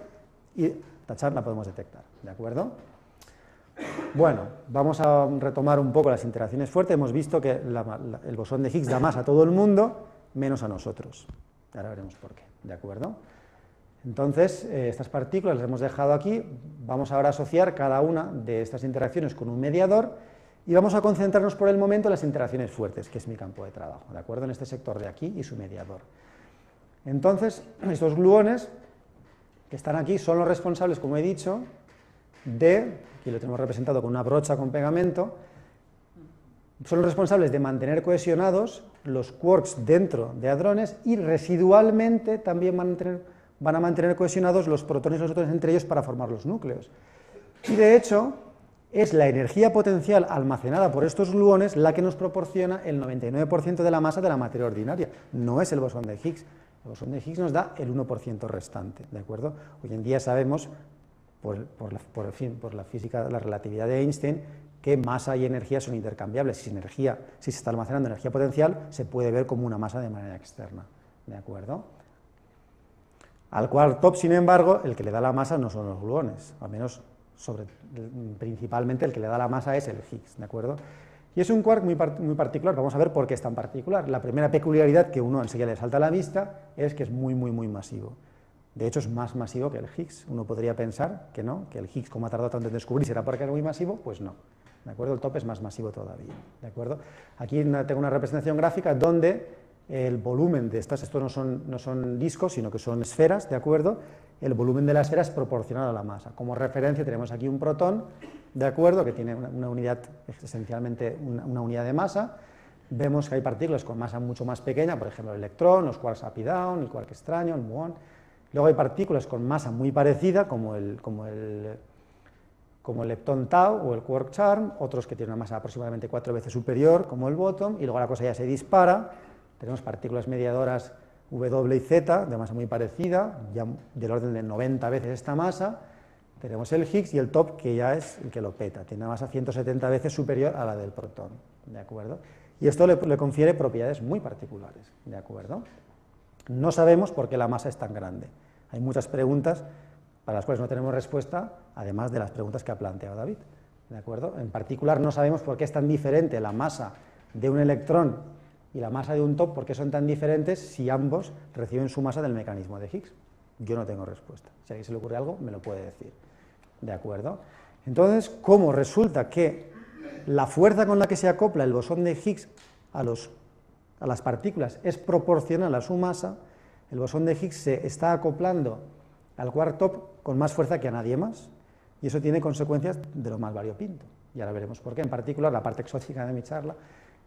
y la charla la podemos detectar, ¿de acuerdo? Bueno, vamos a retomar un poco las interacciones fuertes. Hemos visto que el bosón de Higgs da masa a todo el mundo, menos a nosotros. Ahora veremos por qué, ¿de acuerdo? Entonces, estas partículas las hemos dejado aquí. Vamos ahora a asociar cada una de estas interacciones con un mediador y vamos a concentrarnos por el momento en las interacciones fuertes, que es mi campo de trabajo, ¿de acuerdo? En este sector de aquí y su mediador. Entonces, estos gluones que están aquí son los responsables, como he dicho, aquí lo tenemos representado con una brocha con pegamento, son los responsables de mantener cohesionados los quarks dentro de hadrones y residualmente también van a mantener cohesionados los protones y los neutrones entre ellos para formar los núcleos. Y de hecho, es la energía potencial almacenada por estos gluones la que nos proporciona el 99% de la masa de la materia ordinaria, no es el bosón de Higgs. El bosón de Higgs nos da el 1% restante, ¿de acuerdo? Hoy en día sabemos por la física, la relatividad de Einstein, que masa y energía son intercambiables. Si se está almacenando energía potencial, se puede ver como una masa de manera externa, ¿de acuerdo? Al quark top, sin embargo, el que le da la masa no son los gluones, al menos principalmente el que le da la masa es el Higgs, ¿de acuerdo? Y es un quark muy particular, vamos a ver por qué es tan particular. La primera peculiaridad que uno enseguida le salta a la vista es que es muy masivo. De hecho, es más masivo que el Higgs. Uno podría pensar que no, que el Higgs, como ha tardado tanto en descubrir, será porque era muy masivo, pues no. ¿De acuerdo? El top es más masivo todavía. ¿De acuerdo? Aquí tengo una representación gráfica donde el volumen de estas, estos no son discos, sino que son esferas, ¿de acuerdo? El volumen de la esfera es proporcional a la masa. Como referencia tenemos aquí un protón, ¿de acuerdo? Que tiene una unidad, esencialmente una unidad de masa. Vemos que hay partículas con masa mucho más pequeña, por ejemplo el electrón, los quarks up y down, el quark extraño, el muón. Luego hay partículas con masa muy parecida, como el leptón tau o el quark charm, otros que tienen una masa aproximadamente 4 veces superior, como el bottom, y luego la cosa ya se dispara. Tenemos partículas mediadoras W y Z, de masa muy parecida, ya del orden de 90 veces esta masa. Tenemos el Higgs y el top, que ya es el que lo peta, tiene una masa 170 veces superior a la del protón, ¿de acuerdo? Y esto le confiere propiedades muy particulares, ¿de acuerdo? No sabemos por qué la masa es tan grande. Hay muchas preguntas para las cuales no tenemos respuesta, además de las preguntas que ha planteado David, ¿de acuerdo? En particular, no sabemos por qué es tan diferente la masa de un electrón y la masa de un top, por qué son tan diferentes si ambos reciben su masa del mecanismo de Higgs. Yo no tengo respuesta. Si a alguien se le ocurre algo, me lo puede decir, ¿de acuerdo? Entonces, ¿cómo resulta que la fuerza con la que se acopla el bosón de Higgs a las partículas es proporcional a su masa? El bosón de Higgs se está acoplando al quark top con más fuerza que a nadie más, y eso tiene consecuencias de lo más variopinto. Y ahora veremos por qué. En particular, la parte exótica de mi charla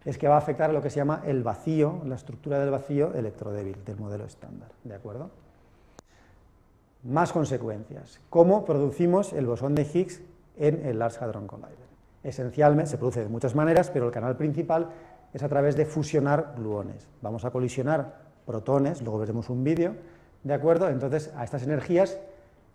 es que va a afectar a lo que se llama el vacío, la estructura del vacío electrodébil del modelo estándar, ¿de acuerdo? Más consecuencias. ¿Cómo producimos el bosón de Higgs en el Large Hadron Collider? Esencialmente se produce de muchas maneras, pero el canal principal es a través de fusionar gluones. Vamos a colisionar protones, luego veremos un vídeo, ¿de acuerdo? Entonces, a estas energías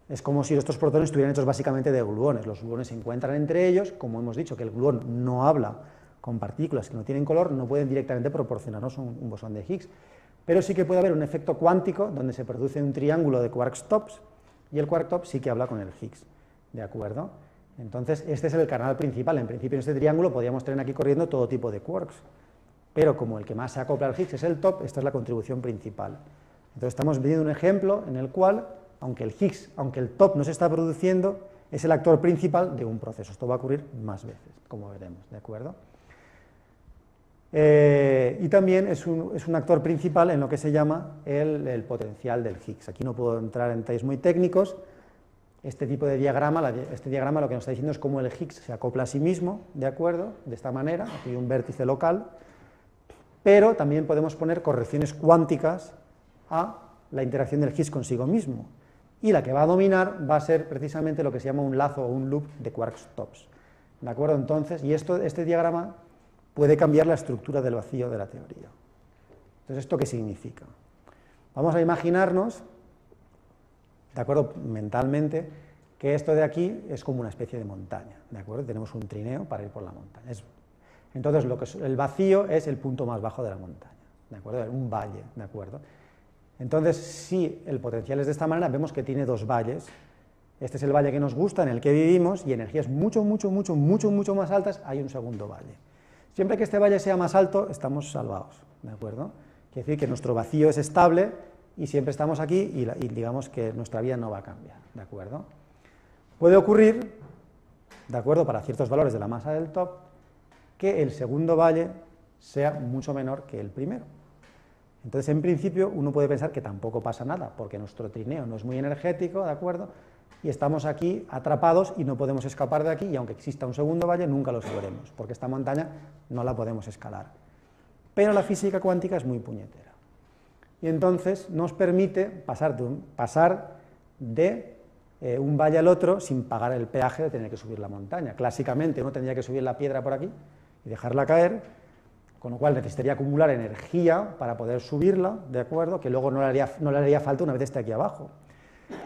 es como si estos protones estuvieran hechos básicamente de gluones. Los gluones se encuentran entre ellos, como hemos dicho que el gluón no habla con partículas que no tienen color, no pueden directamente proporcionarnos un bosón de Higgs. Pero sí que puede haber un efecto cuántico donde se produce un triángulo de quark tops y el quark top sí que habla con el Higgs, ¿de acuerdo? Entonces, este es el canal principal. En principio, en este triángulo podríamos tener aquí corriendo todo tipo de quarks, pero como el que más se acopla al Higgs es el top, esta es la contribución principal. Entonces, estamos viendo un ejemplo en el cual, aunque el top no se está produciendo, es el actor principal de un proceso. Esto va a ocurrir más veces, como veremos, ¿de acuerdo? Y también es un actor principal en lo que se llama el potencial del Higgs. Aquí no puedo entrar en detalles muy técnicos. Este tipo de diagrama, este diagrama lo que nos está diciendo es cómo el Higgs se acopla a sí mismo, ¿de acuerdo? De esta manera, aquí hay un vértice local, pero también podemos poner correcciones cuánticas a la interacción del Higgs consigo mismo. Y la que va a dominar va a ser precisamente lo que se llama un lazo o un loop de quarks tops, ¿de acuerdo? Entonces, y este diagrama puede cambiar la estructura del vacío de la teoría. Entonces, ¿esto qué significa? Vamos a imaginarnos, de acuerdo, mentalmente, que esto de aquí es como una especie de montaña, ¿de acuerdo? Tenemos un trineo para ir por la montaña. Entonces, el vacío es el punto más bajo de la montaña, ¿de acuerdo? Un valle, ¿de acuerdo? Entonces, si el potencial es de esta manera, vemos que tiene dos valles. Este es el valle que nos gusta, en el que vivimos, y energías mucho más altas, hay un segundo valle. Siempre que este valle sea más alto, estamos salvados, ¿de acuerdo? Quiere decir que nuestro vacío es estable y siempre estamos aquí y digamos que nuestra vida no va a cambiar, ¿de acuerdo? Puede ocurrir, ¿de acuerdo?, para ciertos valores de la masa del top, que el segundo valle sea mucho menor que el primero. Entonces, en principio, uno puede pensar que tampoco pasa nada, porque nuestro trineo no es muy energético, ¿de acuerdo?, y estamos aquí atrapados y no podemos escapar de aquí, y aunque exista un segundo valle, nunca lo sabremos, porque esta montaña no la podemos escalar. Pero la física cuántica es muy puñetera, y entonces nos permite pasar de un valle al otro sin pagar el peaje de tener que subir la montaña. Clásicamente uno tendría que subir la piedra por aquí y dejarla caer, con lo cual necesitaría acumular energía para poder subirla, ¿de acuerdo?, que luego no le haría falta una vez esté aquí abajo.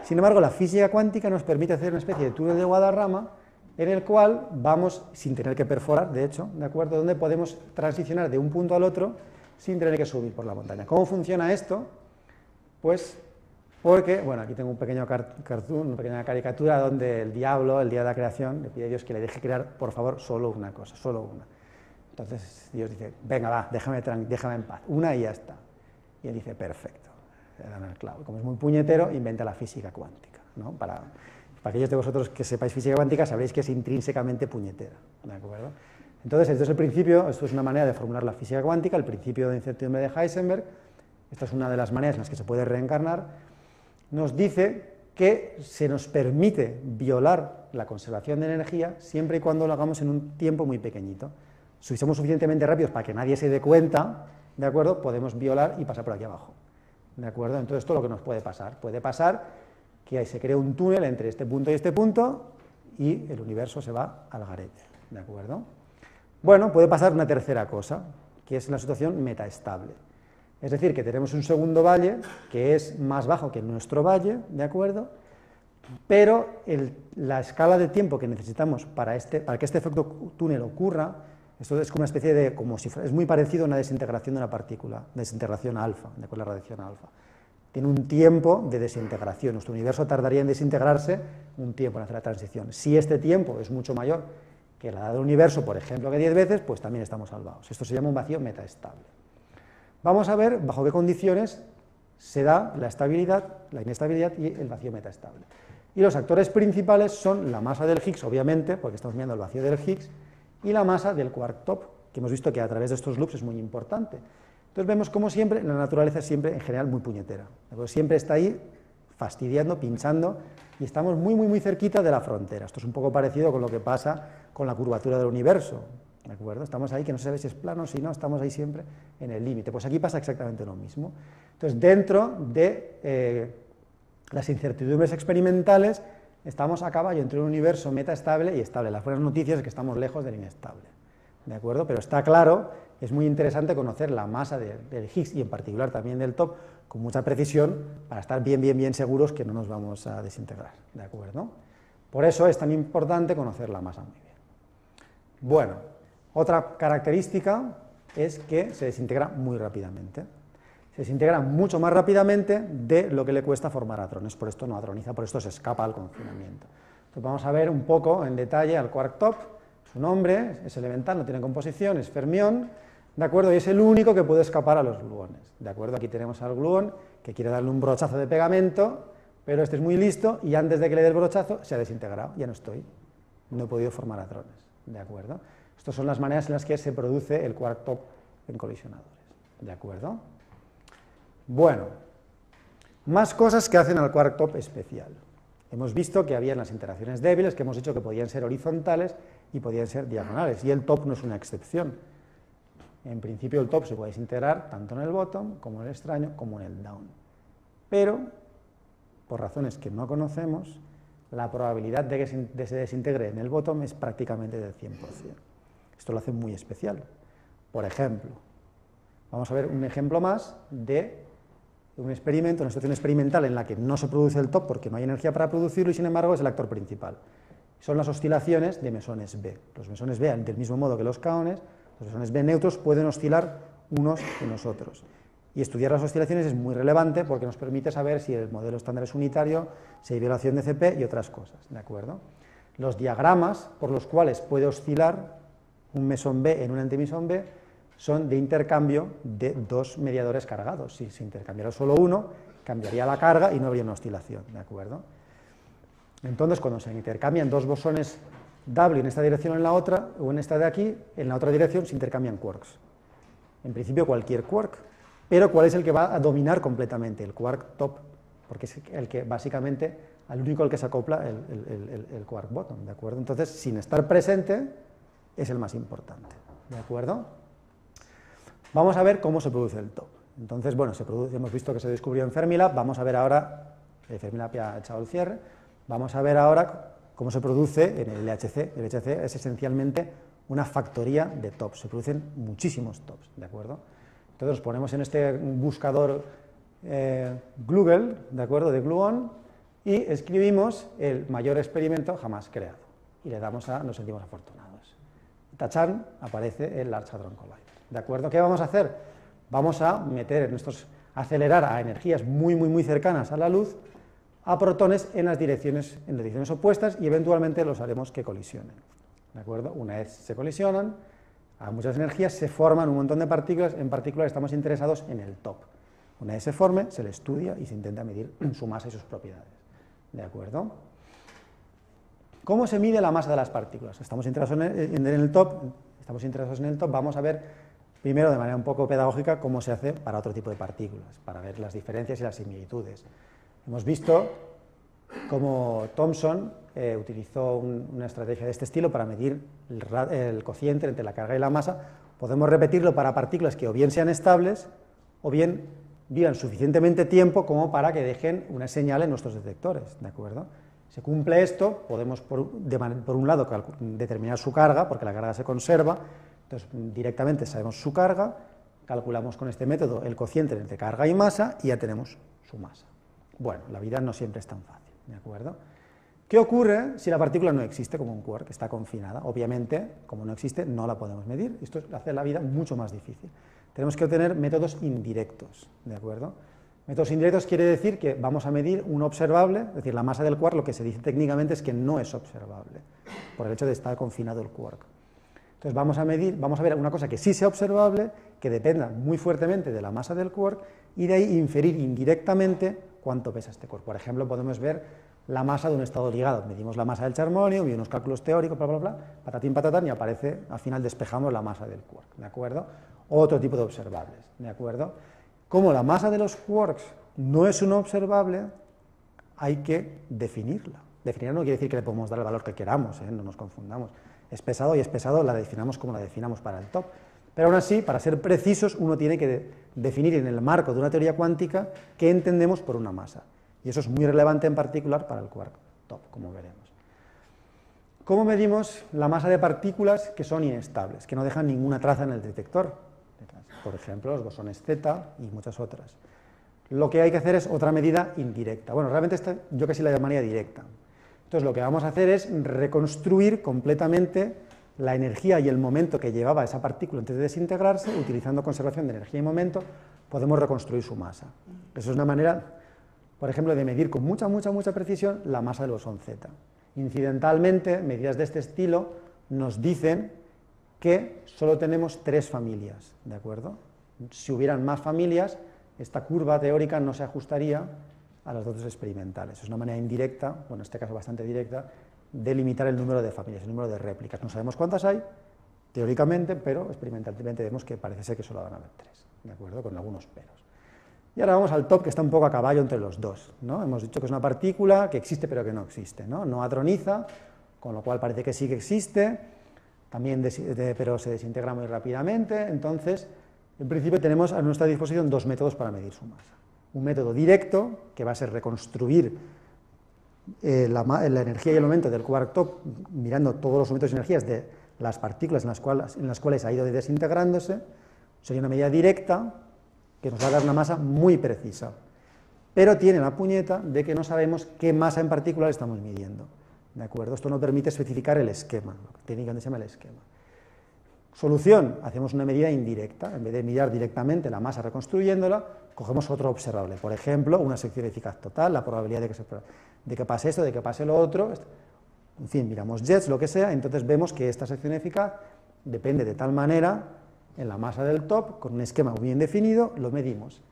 Sin embargo, la física cuántica nos permite hacer una especie de túnel de Guadarrama en el cual vamos, sin tener que perforar, de hecho, ¿de acuerdo?, donde podemos transicionar de un punto al otro sin tener que subir por la montaña. ¿Cómo funciona esto? Pues porque, bueno, aquí tengo un pequeño cartoon, una pequeña caricatura donde el diablo, el día de la creación, le pide a Dios que le deje crear, por favor, solo una cosa, solo una. Entonces Dios dice, venga, va, déjame en paz, una y ya está. Y él dice, perfecto. Le dan el clavo. Como es muy puñetero, inventa la física cuántica, ¿no? Para aquellos de vosotros que sepáis física cuántica, sabréis que es intrínsecamente puñetera, ¿de acuerdo? Entonces, esto es el principio, esto es una manera de formular la física cuántica, el principio de incertidumbre de Heisenberg. Esta es una de las maneras en las que se puede reencarnar. Nos dice que se nos permite violar la conservación de energía siempre y cuando lo hagamos en un tiempo muy pequeñito. Si somos suficientemente rápidos para que nadie se dé cuenta, ¿de acuerdo?, podemos violar y pasar por aquí abajo. ¿De acuerdo? Entonces, esto es lo que nos puede pasar. Puede pasar que se cree un túnel entre este punto y el universo se va al garete. ¿De acuerdo? Bueno, puede pasar una tercera cosa, que es la situación metaestable. Es decir, que tenemos un segundo valle que es más bajo que nuestro valle, ¿de acuerdo?, pero la escala de tiempo que necesitamos para que este efecto túnel ocurra, esto es como una especie de, es muy parecido a una desintegración de una partícula, desintegración alfa, de la radiación alfa. Tiene un tiempo de desintegración, nuestro universo tardaría en desintegrarse un tiempo en hacer la transición. Si este tiempo es mucho mayor que la edad del universo, por ejemplo, que 10 veces, pues también estamos salvados. Esto se llama un vacío metaestable. Vamos a ver bajo qué condiciones se da la estabilidad, la inestabilidad y el vacío metaestable. Y los actores principales son la masa del Higgs, obviamente, porque estamos mirando el vacío del Higgs, y la masa del quark top, que hemos visto que a través de estos loops es muy importante. Entonces vemos como siempre, la naturaleza es siempre en general muy puñetera, siempre está ahí fastidiando, pinchando, y estamos muy, muy, muy cerquita de la frontera. Esto es un poco parecido con lo que pasa con la curvatura del universo, ¿de acuerdo? Estamos ahí, que no se sabe si es plano, si no, estamos ahí siempre en el límite. Pues aquí pasa exactamente lo mismo. Entonces, dentro de las incertidumbres experimentales, estamos a caballo entre un universo metaestable y estable. Las buenas noticias es que estamos lejos del inestable, ¿de acuerdo? Pero está claro, es muy interesante conocer la masa del Higgs y en particular también del top con mucha precisión para estar bien, bien, bien seguros que no nos vamos a desintegrar, ¿de acuerdo? Por eso es tan importante conocer la masa muy bien. Bueno, otra característica es que se desintegra muy rápidamente. Se desintegra mucho más rápidamente de lo que le cuesta formar hadrones, por esto no hadroniza, por esto se escapa al confinamiento. Entonces vamos a ver un poco en detalle al quark top. Su nombre es elemental, no tiene composición, es fermión, ¿de acuerdo? Y es el único que puede escapar a los gluones, ¿de acuerdo? Aquí tenemos al gluón que quiere darle un brochazo de pegamento, pero este es muy listo y antes de que le dé el brochazo se ha desintegrado, ya no estoy, no he podido formar hadrones, ¿de acuerdo? Estas son las maneras en las que se produce el quark top en colisionadores, ¿de acuerdo? Bueno, más cosas que hacen al quark top especial. Hemos visto que había las interacciones débiles, que hemos dicho que podían ser horizontales y podían ser diagonales, y el top no es una excepción. En principio el top se puede desintegrar tanto en el bottom, como en el extraño, como en el down. Pero, por razones que no conocemos, la probabilidad de que se desintegre en el bottom es prácticamente del 100%. Esto lo hace muy especial. Por ejemplo, vamos a ver un ejemplo más de un experimento, una situación experimental en la que no se produce el top porque no hay energía para producirlo y sin embargo es el actor principal. Son las oscilaciones de mesones B. Los mesones B, del mismo modo que los kaones, los mesones B neutros pueden oscilar unos en los otros. Y estudiar las oscilaciones es muy relevante porque nos permite saber si el modelo estándar es unitario, si hay violación de CP y otras cosas, ¿de acuerdo? Los diagramas por los cuales puede oscilar un mesón B en un antimesón B son de intercambio de dos mediadores cargados. Si se intercambiara solo uno, cambiaría la carga y no habría una oscilación, ¿de acuerdo? Entonces, cuando se intercambian dos bosones W en esta dirección o en la otra, o en esta de aquí, en la otra dirección se intercambian quarks. En principio cualquier quark, pero ¿cuál es el que va a dominar completamente? El quark top, porque es el que básicamente, al único al que se acopla el quark bottom, ¿de acuerdo? Entonces, sin estar presente, es el más importante, ¿de acuerdo? Vamos a ver cómo se produce el top. Entonces, bueno, hemos visto que se descubrió en Fermilab, vamos a ver ahora, Fermilab ya ha echado el cierre, vamos a ver ahora cómo se produce en el LHC. El LHC es esencialmente una factoría de tops, se producen muchísimos tops, ¿de acuerdo? Entonces nos ponemos en este buscador Google, ¿de acuerdo?, de gluon, y escribimos el mayor experimento jamás creado, y le damos a nos sentimos afortunados. Tachán, aparece el Large Hadron Collider, ¿de acuerdo? ¿Qué vamos a hacer? Vamos a meter acelerar a energías muy, muy, muy cercanas a la luz, a protones en las direcciones opuestas y eventualmente los haremos que colisionen, ¿de acuerdo? Una vez se colisionan, a muchas energías se forman un montón de partículas, en particular estamos interesados en el top. Una vez se forme, se le estudia y se intenta medir su masa y sus propiedades, ¿de acuerdo? ¿Cómo se mide la masa de las partículas? Estamos interesados en el top, vamos a ver primero de manera un poco pedagógica cómo se hace para otro tipo de partículas, para ver las diferencias y las similitudes. Hemos visto cómo Thomson utilizó una estrategia de este estilo para medir el cociente entre la carga y la masa. Podemos repetirlo para partículas que o bien sean estables o bien vivan suficientemente tiempo como para que dejen una señal en nuestros detectores, ¿de acuerdo? Se cumple esto, podemos por un lado determinar su carga, porque la carga se conserva, entonces directamente sabemos su carga, calculamos con este método el cociente entre carga y masa y ya tenemos su masa. Bueno, la vida no siempre es tan fácil, ¿de acuerdo? ¿Qué ocurre si la partícula no existe como un quark, está confinada? Obviamente, como no existe, no la podemos medir, esto hace la vida mucho más difícil. Tenemos que obtener métodos indirectos, ¿de acuerdo? Métodos indirectos quiere decir que vamos a medir un observable, es decir, la masa del quark, lo que se dice técnicamente es que no es observable, por el hecho de estar confinado el quark. Entonces vamos a ver una cosa que sí sea observable, que dependa muy fuertemente de la masa del quark, y de ahí inferir indirectamente cuánto pesa este quark. Por ejemplo, podemos ver la masa de un estado ligado. Medimos la masa del charmonium y unos cálculos teóricos, bla, bla, bla, patatín, patatán, y aparece, al final despejamos la masa del quark, ¿de acuerdo? Otro tipo de observables, ¿de acuerdo? Como la masa de los quarks no es un observable, hay que definirla. Definirla no quiere decir que le podemos dar el valor que queramos, no nos confundamos. Es pesado y es pesado, la definamos como la definamos para el top. Pero aún así, para ser precisos, uno tiene que definir en el marco de una teoría cuántica qué entendemos por una masa. Y eso es muy relevante en particular para el quark top, como veremos. ¿Cómo medimos la masa de partículas que son inestables, que no dejan ninguna traza en el detector? Por ejemplo, los bosones Z y muchas otras. Lo que hay que hacer es otra medida indirecta. Bueno, realmente esta yo casi la llamaría directa. Entonces lo que vamos a hacer es reconstruir completamente la energía y el momento que llevaba esa partícula antes de desintegrarse. Utilizando conservación de energía y momento podemos reconstruir su masa. Eso es una manera, por ejemplo, de medir con mucha precisión la masa del bosón Z. Incidentalmente, medidas de este estilo nos dicen que solo tenemos 3 familias, ¿de acuerdo? Si hubieran más familias, esta curva teórica no se ajustaría a los datos experimentales. Es una manera indirecta, bueno, en este caso bastante directa, de limitar el número de familias, el número de réplicas. No sabemos cuántas hay, teóricamente, pero experimentalmente vemos que parece ser que solo van a haber 3, ¿de acuerdo? Con algunos peros. Y ahora vamos al top, que está un poco a caballo entre los dos, ¿no? Hemos dicho que es una partícula que existe pero que no existe, ¿no? No hadroniza, con lo cual parece que sí que existe, también pero se desintegra muy rápidamente. Entonces, en principio tenemos a nuestra disposición 2 métodos para medir su masa. Un método directo, que va a ser reconstruir la energía y el momento del quark top, mirando todos los momentos y energías de las partículas en las cuales ha ido desintegrándose. Sería una medida directa que nos va a dar una masa muy precisa, pero tiene la puñeta de que no sabemos qué masa en particular estamos midiendo, ¿de acuerdo? Esto no permite especificar el esquema, lo que técnicamente se llama el esquema. Solución, hacemos una medida indirecta. En vez de mirar directamente la masa reconstruyéndola, cogemos otro observable, por ejemplo, una sección eficaz total, la probabilidad de que pase esto, de que pase lo otro, en fin, miramos jets, lo que sea. Entonces vemos que esta sección eficaz depende de tal manera en la masa del top, con un esquema muy bien definido, lo medimos.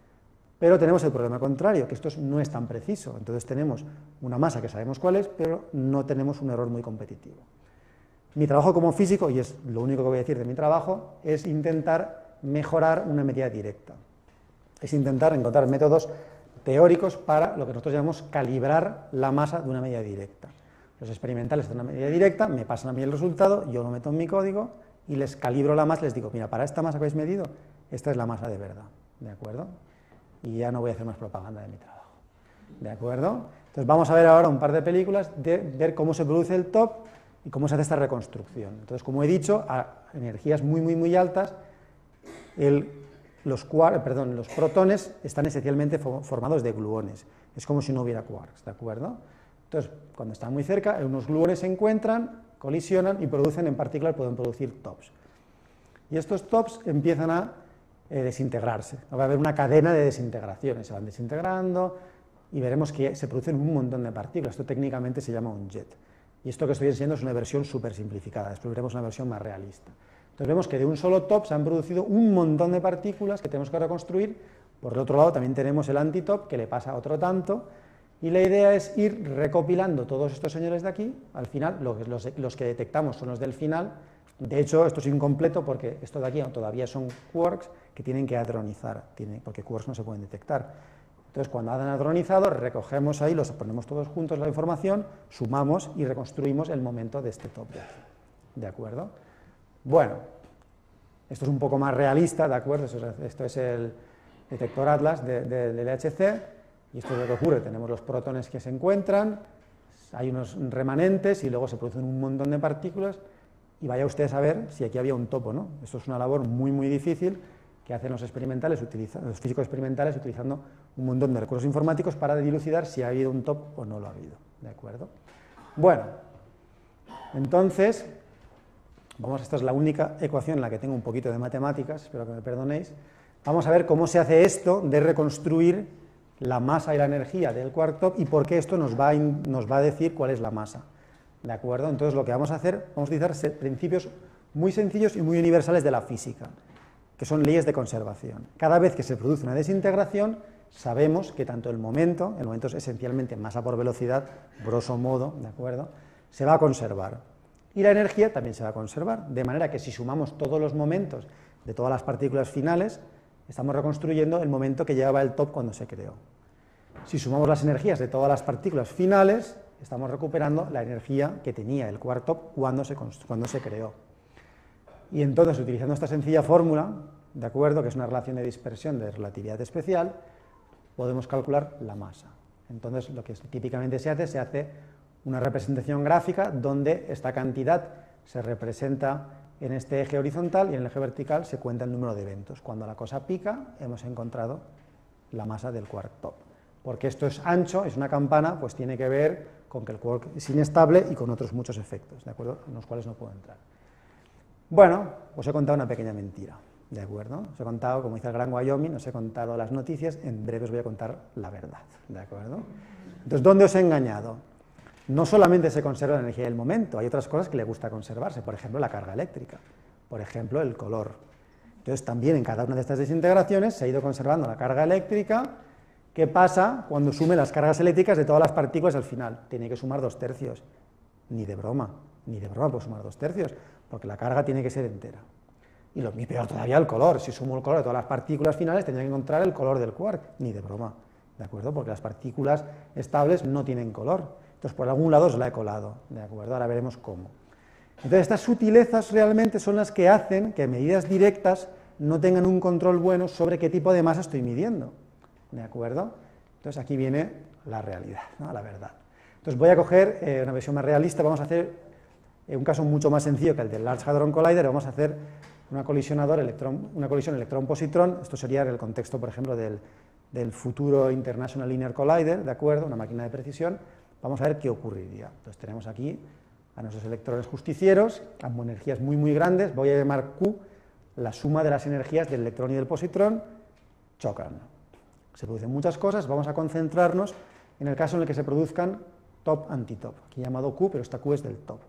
Pero tenemos el problema contrario, que esto no es tan preciso. Entonces tenemos una masa que sabemos cuál es, pero no tenemos un error muy competitivo. Mi trabajo como físico, y es lo único que voy a decir de mi trabajo, es intentar mejorar una medida directa. Es intentar encontrar métodos teóricos para lo que nosotros llamamos calibrar la masa de una medida directa. Los experimentales de una medida directa me pasan a mí el resultado, yo lo meto en mi código y les calibro la masa, les digo, mira, para esta masa que habéis medido, esta es la masa de verdad, ¿de acuerdo? Y ya no voy a hacer más propaganda de mi trabajo, ¿de acuerdo? Entonces vamos a ver ahora un par de películas de ver cómo se produce el top y cómo se hace esta reconstrucción. Entonces, como he dicho, a energías muy altas, los protones están esencialmente formados de gluones. Es como si no hubiera quarks, ¿de acuerdo? Entonces, cuando están muy cerca, unos gluones se encuentran, colisionan y producen, en particular, pueden producir tops. Y estos tops empiezan a desintegrarse. Va a haber una cadena de desintegraciones, se van desintegrando y veremos que se producen un montón de partículas. Esto técnicamente se llama un jet. Y esto que estoy enseñando es una versión súper simplificada, después veremos una versión más realista. Entonces vemos que de un solo top se han producido un montón de partículas que tenemos que reconstruir. Por el otro lado también tenemos el antitop, que le pasa otro tanto, y la idea es ir recopilando todos estos señores de aquí. Al final, los que detectamos son los del final. De hecho, esto es incompleto porque estos de aquí todavía son quarks que tienen que hadronizar, porque quarks no se pueden detectar. Entonces, cuando han hadronizado, recogemos ahí, los ponemos todos juntos la información, sumamos y reconstruimos el momento de este top de aquí, ¿de acuerdo? Bueno, esto es un poco más realista, ¿de acuerdo? Esto es el detector Atlas del LHC, y esto es lo que ocurre, tenemos los protones que se encuentran, hay unos remanentes y luego se producen un montón de partículas, y vaya usted a saber si aquí había un top o no. Esto es una labor muy difícil que hacen los físicos experimentales utilizando un montón de recursos informáticos para dilucidar si ha habido un top o no lo ha habido, ¿de acuerdo? Bueno, entonces, esta es la única ecuación en la que tengo un poquito de matemáticas, espero que me perdonéis. Vamos a ver cómo se hace esto de reconstruir la masa y la energía del quark top y por qué esto nos va a decir cuál es la masa, ¿de acuerdo? Entonces lo que vamos a hacer, vamos a utilizar principios muy sencillos y muy universales de la física, que son leyes de conservación. Cada vez que se produce una desintegración, sabemos que tanto el momento es esencialmente masa por velocidad, grosso modo, ¿de acuerdo?, se va a conservar. Y la energía también se va a conservar, de manera que si sumamos todos los momentos de todas las partículas finales, estamos reconstruyendo el momento que llevaba el top cuando se creó. Si sumamos las energías de todas las partículas finales, estamos recuperando la energía que tenía el quark top cuando se creó. Y entonces, utilizando esta sencilla fórmula, ¿de acuerdo?, que es una relación de dispersión de relatividad especial, podemos calcular la masa. Entonces, lo que típicamente se hace una representación gráfica donde esta cantidad se representa en este eje horizontal y en el eje vertical se cuenta el número de eventos. Cuando la cosa pica, hemos encontrado la masa del quark top. Porque esto es ancho, es una campana, pues tiene que ver con que el quark es inestable y con otros muchos efectos, ¿de acuerdo?, en los cuales no puedo entrar. Bueno, os he contado una pequeña mentira, ¿de acuerdo? Os he contado, como dice el Gran Wyoming, os he contado las noticias, en breve os voy a contar la verdad, ¿de acuerdo? Entonces, ¿dónde os he engañado? No solamente se conserva la energía del momento, hay otras cosas que le gusta conservarse, por ejemplo, la carga eléctrica, por ejemplo, el color. Entonces, también en cada una de estas desintegraciones se ha ido conservando la carga eléctrica. ¿Qué pasa cuando sume las cargas eléctricas de todas las partículas al final? Tiene que sumar 2/3. Ni de broma puedo sumar 2/3, porque la carga tiene que ser entera. Y peor todavía el color. Si sumo el color de todas las partículas finales, tendría que encontrar el color del quark. Ni de broma, ¿de acuerdo? Porque las partículas estables no tienen color. Entonces, por algún lado os la he colado, ¿de acuerdo? Ahora veremos cómo. Entonces, estas sutilezas realmente son las que hacen que medidas directas no tengan un control bueno sobre qué tipo de masa estoy midiendo, ¿de acuerdo? Entonces, aquí viene la realidad, ¿no?, la verdad. Entonces, voy a coger una versión más realista. Vamos a hacer un caso mucho más sencillo que el del Large Hadron Collider. Vamos a hacer una colisión electrón-positrón. Esto sería en el contexto, por ejemplo, del futuro International Linear Collider, ¿de acuerdo?, una máquina de precisión. Vamos a ver qué ocurriría. Entonces, tenemos aquí a nuestros electrones justicieros, a energías muy, muy grandes. Voy a llamar Q la suma de las energías del electrón y del positrón. Chocan. Se producen muchas cosas. Vamos a concentrarnos en el caso en el que se produzcan top-antitop. Aquí llamado Q, pero esta Q es del top.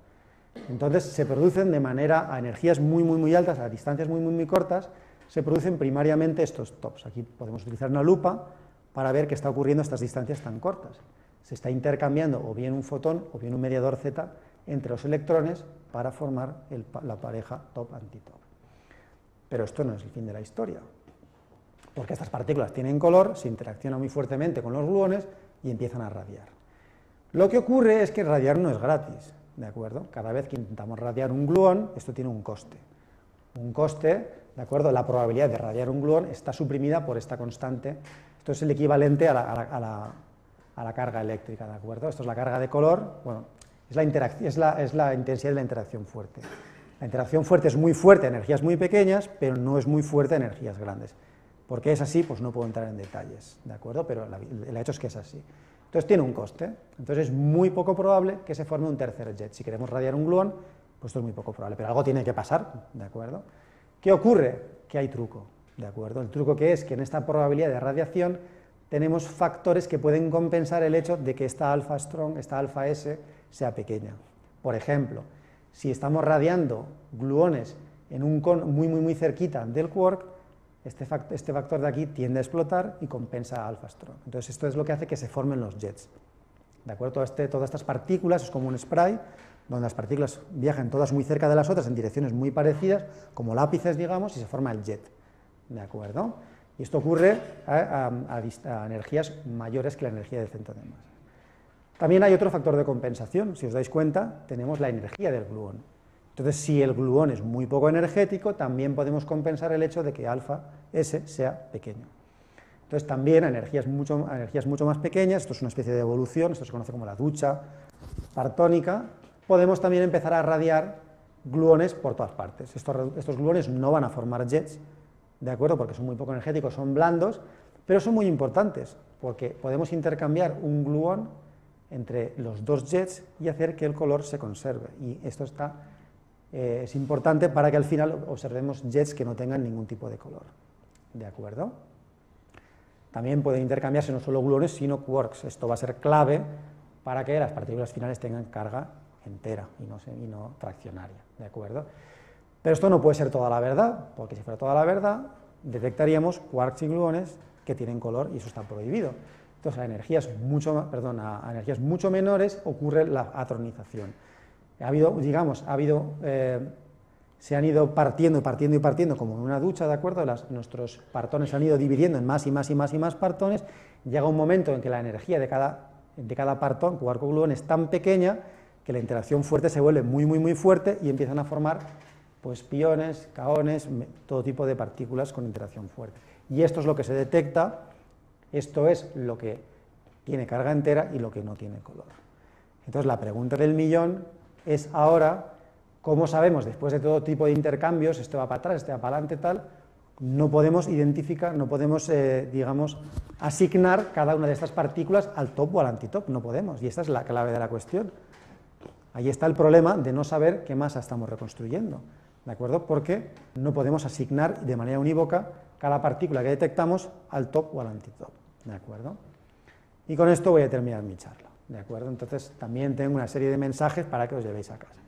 Entonces, se producen de manera a energías muy, muy, muy altas, a distancias muy, muy, muy cortas, se producen primariamente estos tops. Aquí podemos utilizar una lupa para ver qué está ocurriendo a estas distancias tan cortas. Se está intercambiando o bien un fotón o bien un mediador Z entre los electrones para formar la pareja top-antitop. Pero esto no es el fin de la historia, porque estas partículas tienen color, se interaccionan muy fuertemente con los gluones y empiezan a radiar. Lo que ocurre es que radiar no es gratis, ¿de acuerdo? Cada vez que intentamos radiar un gluón, esto tiene un coste. Un coste, ¿de acuerdo? La probabilidad de radiar un gluón está suprimida por esta constante. Esto es el equivalente a la carga eléctrica, ¿de acuerdo? Esto es la carga de color, bueno, es la intensidad de la interacción fuerte. La interacción fuerte es muy fuerte a energías muy pequeñas, pero no es muy fuerte a energías grandes. ¿Por qué es así? Pues no puedo entrar en detalles, ¿de acuerdo? Pero el hecho es que es así. Entonces tiene un coste. Entonces es muy poco probable que se forme un tercer jet. Si queremos radiar un gluón, pues esto es muy poco probable, pero algo tiene que pasar, ¿de acuerdo? ¿Qué ocurre? Que hay truco, ¿de acuerdo? El truco que es que en esta probabilidad de radiación tenemos factores que pueden compensar el hecho de que esta alfa strong, esta alfa S, sea pequeña. Por ejemplo, si estamos radiando gluones en un cono muy, muy, muy cerquita del quark, este factor de aquí tiende a explotar y compensa a alfa strong. Entonces esto es lo que hace que se formen los jets. ¿De acuerdo? Todas estas partículas es como un spray, donde las partículas viajan todas muy cerca de las otras en direcciones muy parecidas, como lápices, digamos, y se forma el jet. ¿De acuerdo? Y esto ocurre a energías mayores que la energía del centro de masa. También hay otro factor de compensación. Si os dais cuenta, tenemos la energía del gluón. Entonces, si el gluón es muy poco energético, también podemos compensar el hecho de que alfa S sea pequeño. Entonces, también a energías mucho más pequeñas, esto es una especie de evolución, esto se conoce como la ducha partónica, podemos también empezar a radiar gluones por todas partes. Estos gluones no van a formar jets, ¿de acuerdo? Porque son muy poco energéticos, son blandos, pero son muy importantes, porque podemos intercambiar un gluón entre los dos jets y hacer que el color se conserve. Y esto es importante para que al final observemos jets que no tengan ningún tipo de color, ¿de acuerdo? También pueden intercambiarse no solo gluones, sino quarks. Esto va a ser clave para que las partículas finales tengan carga entera y no fraccionaria, ¿de acuerdo? Pero esto no puede ser toda la verdad, porque si fuera toda la verdad, detectaríamos quarks y gluones que tienen color y eso está prohibido. Entonces, a energías mucho menores ocurre la atronización. Se han ido partiendo, como en una ducha, ¿de acuerdo? Nuestros partones se han ido dividiendo en más y más y más y más partones. Llega un momento en que la energía de cada partón, quark-gluón, es tan pequeña que la interacción fuerte se vuelve muy, muy, muy fuerte y empiezan a formar pues, piones, kaones, todo tipo de partículas con interacción fuerte. Y esto es lo que se detecta, esto es lo que tiene carga entera y lo que no tiene color. Entonces la pregunta del millón es ahora, ¿cómo sabemos, después de todo tipo de intercambios, este va para atrás, este va para adelante, tal, no podemos identificar, no podemos, asignar cada una de estas partículas al top o al antitop? No podemos, y esta es la clave de la cuestión. Ahí está el problema de no saber qué masa estamos reconstruyendo, ¿de acuerdo? Porque no podemos asignar de manera unívoca cada partícula que detectamos al top o al antitop, ¿de acuerdo? Y con esto voy a terminar mi charla, ¿de acuerdo? Entonces también tengo una serie de mensajes para que os llevéis a casa.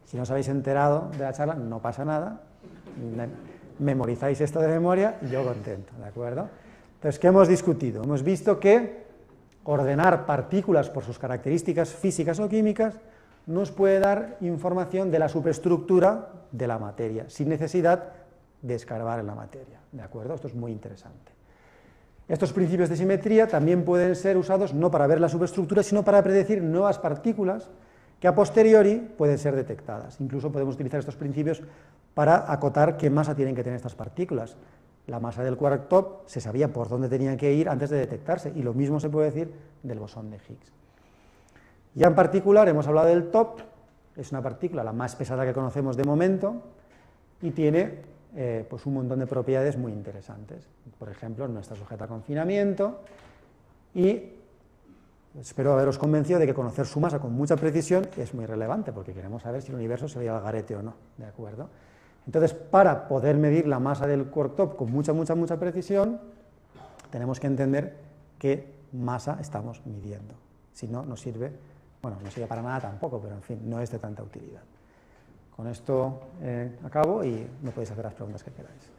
Si no os habéis enterado de la charla, no pasa nada, memorizáis esto de memoria y yo contento, ¿de acuerdo? Entonces, ¿qué hemos discutido? Hemos visto que ordenar partículas por sus características físicas o químicas nos puede dar información de la superestructura de la materia, sin necesidad de escarbar en la materia, ¿de acuerdo? Esto es muy interesante. Estos principios de simetría también pueden ser usados no para ver la superestructura, sino para predecir nuevas partículas que a posteriori pueden ser detectadas. Incluso podemos utilizar estos principios para acotar qué masa tienen que tener estas partículas. La masa del quark top se sabía por dónde tenían que ir antes de detectarse, y lo mismo se puede decir del bosón de Higgs. Ya en particular hemos hablado del top, es una partícula la más pesada que conocemos de momento, y tiene pues un montón de propiedades muy interesantes. Por ejemplo, no está sujeta a confinamiento, y espero haberos convencido de que conocer su masa con mucha precisión es muy relevante, porque queremos saber si el universo se va al garete o no, ¿de acuerdo? Entonces, para poder medir la masa del quark top con mucha precisión, tenemos que entender qué masa estamos midiendo. Si no, no sirve, bueno, no sirve para nada tampoco, pero en fin, no es de tanta utilidad. Con esto acabo y me podéis hacer las preguntas que queráis.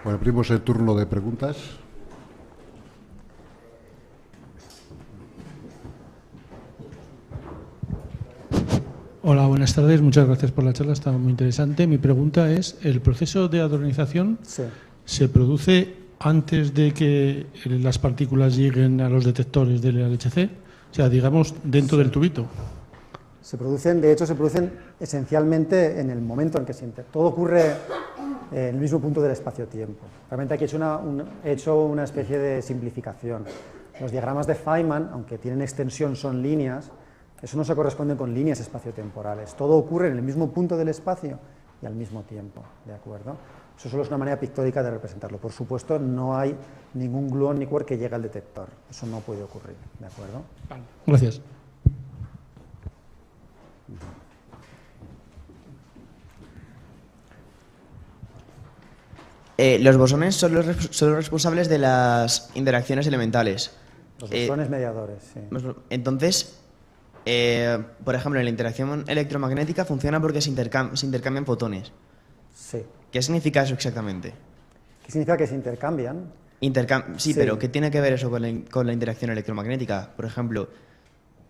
Bueno, abrimos el turno de preguntas. Hola, buenas tardes. Muchas gracias por la charla, está muy interesante. Mi pregunta es, ¿el proceso de hadronización se produce antes de que las partículas lleguen a los detectores del LHC? O sea, digamos, dentro del tubito. De hecho, se producen esencialmente en el momento en que todo ocurre en el mismo punto del espacio-tiempo. Realmente aquí he hecho una especie de simplificación. Los diagramas de Feynman, aunque tienen extensión, son líneas. Eso no se corresponde con líneas espaciotemporales. Todo ocurre en el mismo punto del espacio y al mismo tiempo, ¿de acuerdo? Eso solo es una manera pictórica de representarlo. Por supuesto, no hay ningún gluón ni quark que llegue al detector. Eso no puede ocurrir, ¿de acuerdo? Vale. Gracias. Los bosones son los responsables de las interacciones elementales. Los bosones mediadores, sí. Entonces, por ejemplo, en la interacción electromagnética funciona porque se intercambian fotones. Sí. ¿Qué significa eso exactamente? ¿Qué significa que se intercambian? Sí, pero ¿qué tiene que ver eso con la interacción electromagnética? Por ejemplo,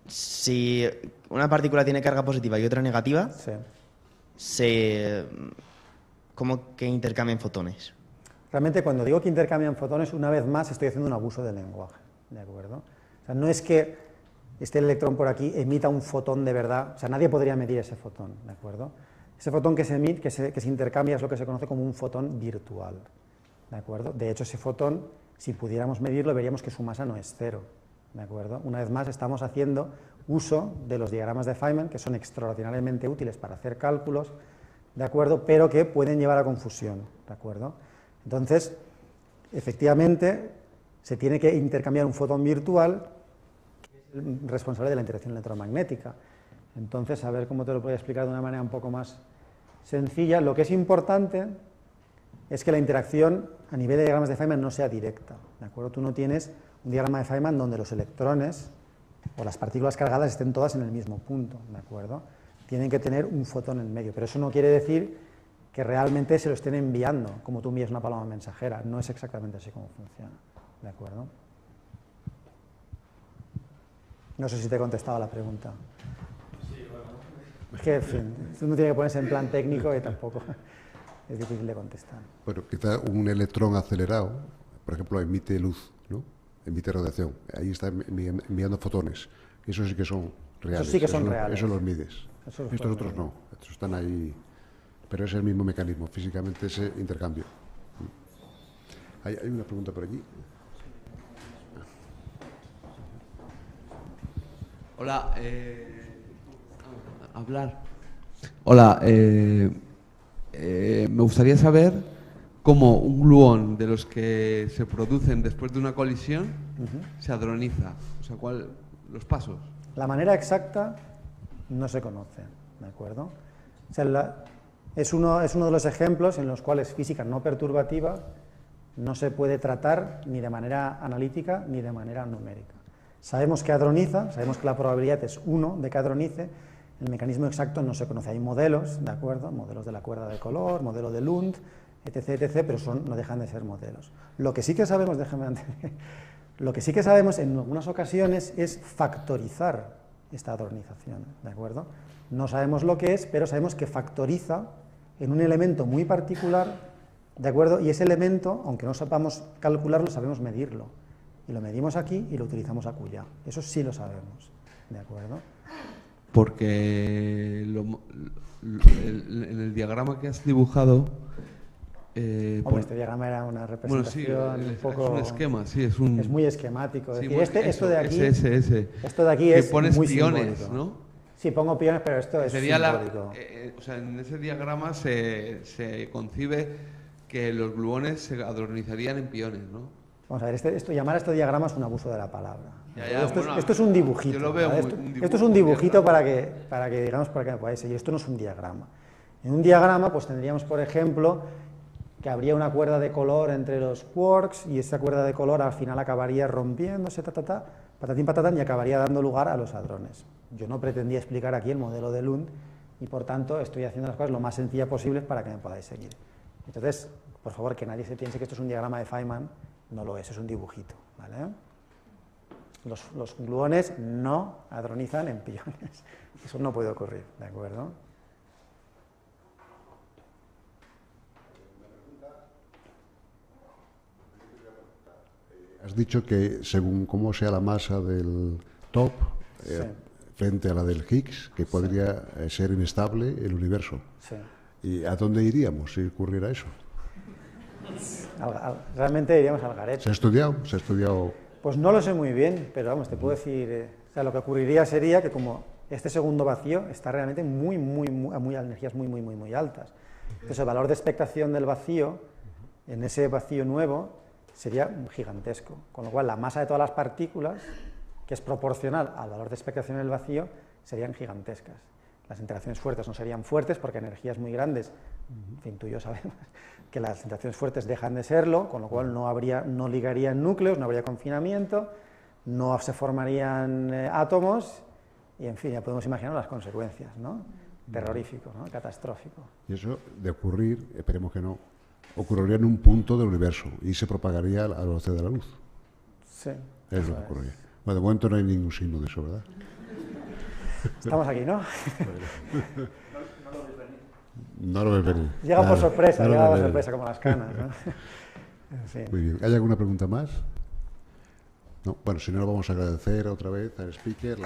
si una partícula tiene carga positiva y otra negativa, ¿cómo que intercambian fotones? Realmente, cuando digo que intercambian fotones, una vez más estoy haciendo un abuso del lenguaje, ¿de acuerdo? O sea, no es que este electrón por aquí emita un fotón de verdad, o sea, nadie podría medir ese fotón, ¿de acuerdo? Ese fotón que se intercambia es lo que se conoce como un fotón virtual, ¿de acuerdo? De hecho, ese fotón, si pudiéramos medirlo, veríamos que su masa no es cero, ¿de acuerdo? Una vez más, estamos haciendo uso de los diagramas de Feynman, que son extraordinariamente útiles para hacer cálculos, ¿de acuerdo? Pero que pueden llevar a confusión, ¿de acuerdo? Entonces, efectivamente, se tiene que intercambiar un fotón virtual que es el responsable de la interacción electromagnética. Entonces, a ver cómo te lo puedo explicar de una manera un poco más sencilla. Lo que es importante es que la interacción a nivel de diagramas de Feynman no sea directa, ¿de acuerdo? Tú no tienes un diagrama de Feynman donde los electrones o las partículas cargadas estén todas en el mismo punto, ¿de acuerdo? Tienen que tener un fotón en medio, pero eso no quiere decir que realmente se lo estén enviando, como tú envías una paloma mensajera. No es exactamente así como funciona, ¿de acuerdo? No sé si te he contestado a la pregunta. Sí, bueno. Es que, en fin, uno tiene que ponerse en plan técnico y tampoco es difícil de contestar. Bueno, quizá un electrón acelerado, por ejemplo, emite luz, ¿no? Emite radiación. Ahí está enviando fotones. Eso sí que son reales. Eso sí que son reales. Eso los mides. Estos otros no. Estos están ahí. Pero es el mismo mecanismo, físicamente, ese intercambio. Hay una pregunta por aquí. Hola, hablar. Hola, me gustaría saber cómo un gluón de los que se producen después de una colisión se hadroniza. O sea, los pasos. La manera exacta no se conoce, ¿de acuerdo? O sea, es uno de los ejemplos en los cuales física no perturbativa no se puede tratar ni de manera analítica ni de manera numérica. Sabemos que hadroniza, sabemos que la probabilidad es 1 de que hadronice, el mecanismo exacto no se conoce. Hay modelos, ¿de acuerdo? Modelos de la cuerda de color, modelo de Lund, etc., pero no dejan de ser modelos. Lo que sí que sabemos, lo que sí que sabemos en algunas ocasiones es factorizar esta hadronización, ¿de acuerdo? No sabemos lo que es, pero sabemos que factoriza en un elemento muy particular, ¿de acuerdo? Y ese elemento, aunque no sepamos calcularlo, sabemos medirlo. Y lo medimos aquí y lo utilizamos acullá. Eso sí lo sabemos, ¿de acuerdo? Porque en el diagrama que has dibujado... Hombre, este diagrama era una representación un poco... Es un esquema, sí, es muy esquemático. Es sí, decir, esto de aquí... Esto de aquí que es pones muy piones, simbólico, ¿no? Sí, pongo piones, pero esto es simbólico. O sea, en ese diagrama se concibe que los gluones se hadronizarían en piones, ¿no? Vamos a ver, llamar a este diagrama es un abuso de la palabra. Bueno, esto es un dibujito. Yo lo veo esto es un dibujito para que digamos, para que me podáis seguir. Esto no es un diagrama. En un diagrama, pues tendríamos, por ejemplo, que habría una cuerda de color entre los quarks y esa cuerda de color al final acabaría rompiéndose, patatín patatán, y acabaría dando lugar a los hadrones. Yo no pretendía explicar aquí el modelo de Lund y, por tanto, estoy haciendo las cosas lo más sencillas posibles para que me podáis seguir. Entonces, por favor, que nadie se piense que esto es un diagrama de Feynman. No lo es un dibujito, ¿vale? Los gluones no hadronizan en piones. Eso no puede ocurrir, ¿de acuerdo? Has dicho que según cómo sea la masa del top frente a la del Higgs, que podría ser inestable el universo. Sí. ¿Y a dónde iríamos si ocurriera eso? Realmente iríamos al garete. ¿Se ha estudiado? Pues no lo sé muy bien, pero vamos, te puedo decir, o sea, lo que ocurriría sería que como este segundo vacío está realmente a energías muy altas. Entonces el valor de expectación del vacío, en ese vacío nuevo, sería gigantesco. Con lo cual la masa de todas las partículas, que es proporcional al valor de expectación del vacío, serían gigantescas. Las interacciones fuertes no serían fuertes porque energías muy grandes, en fin, tú y yo sabemos que las interacciones fuertes dejan de serlo, con lo cual no ligarían núcleos, no habría confinamiento, no se formarían átomos, y en fin, ya podemos imaginar las consecuencias, ¿no? Terrorífico, ¿no? Catastrófico. Y eso de ocurrir, esperemos que no, ocurriría en un punto del universo y se propagaría a la velocidad de la luz. Sí. Es lo que ocurriría. Bueno, de momento no hay ningún signo de eso, ¿verdad? Estamos aquí, ¿no? No lo ves venir. Llega por sorpresa, como las canas, ¿no? Sí. Muy bien. ¿Hay alguna pregunta más? No. Bueno, si no, lo vamos a agradecer otra vez al speaker.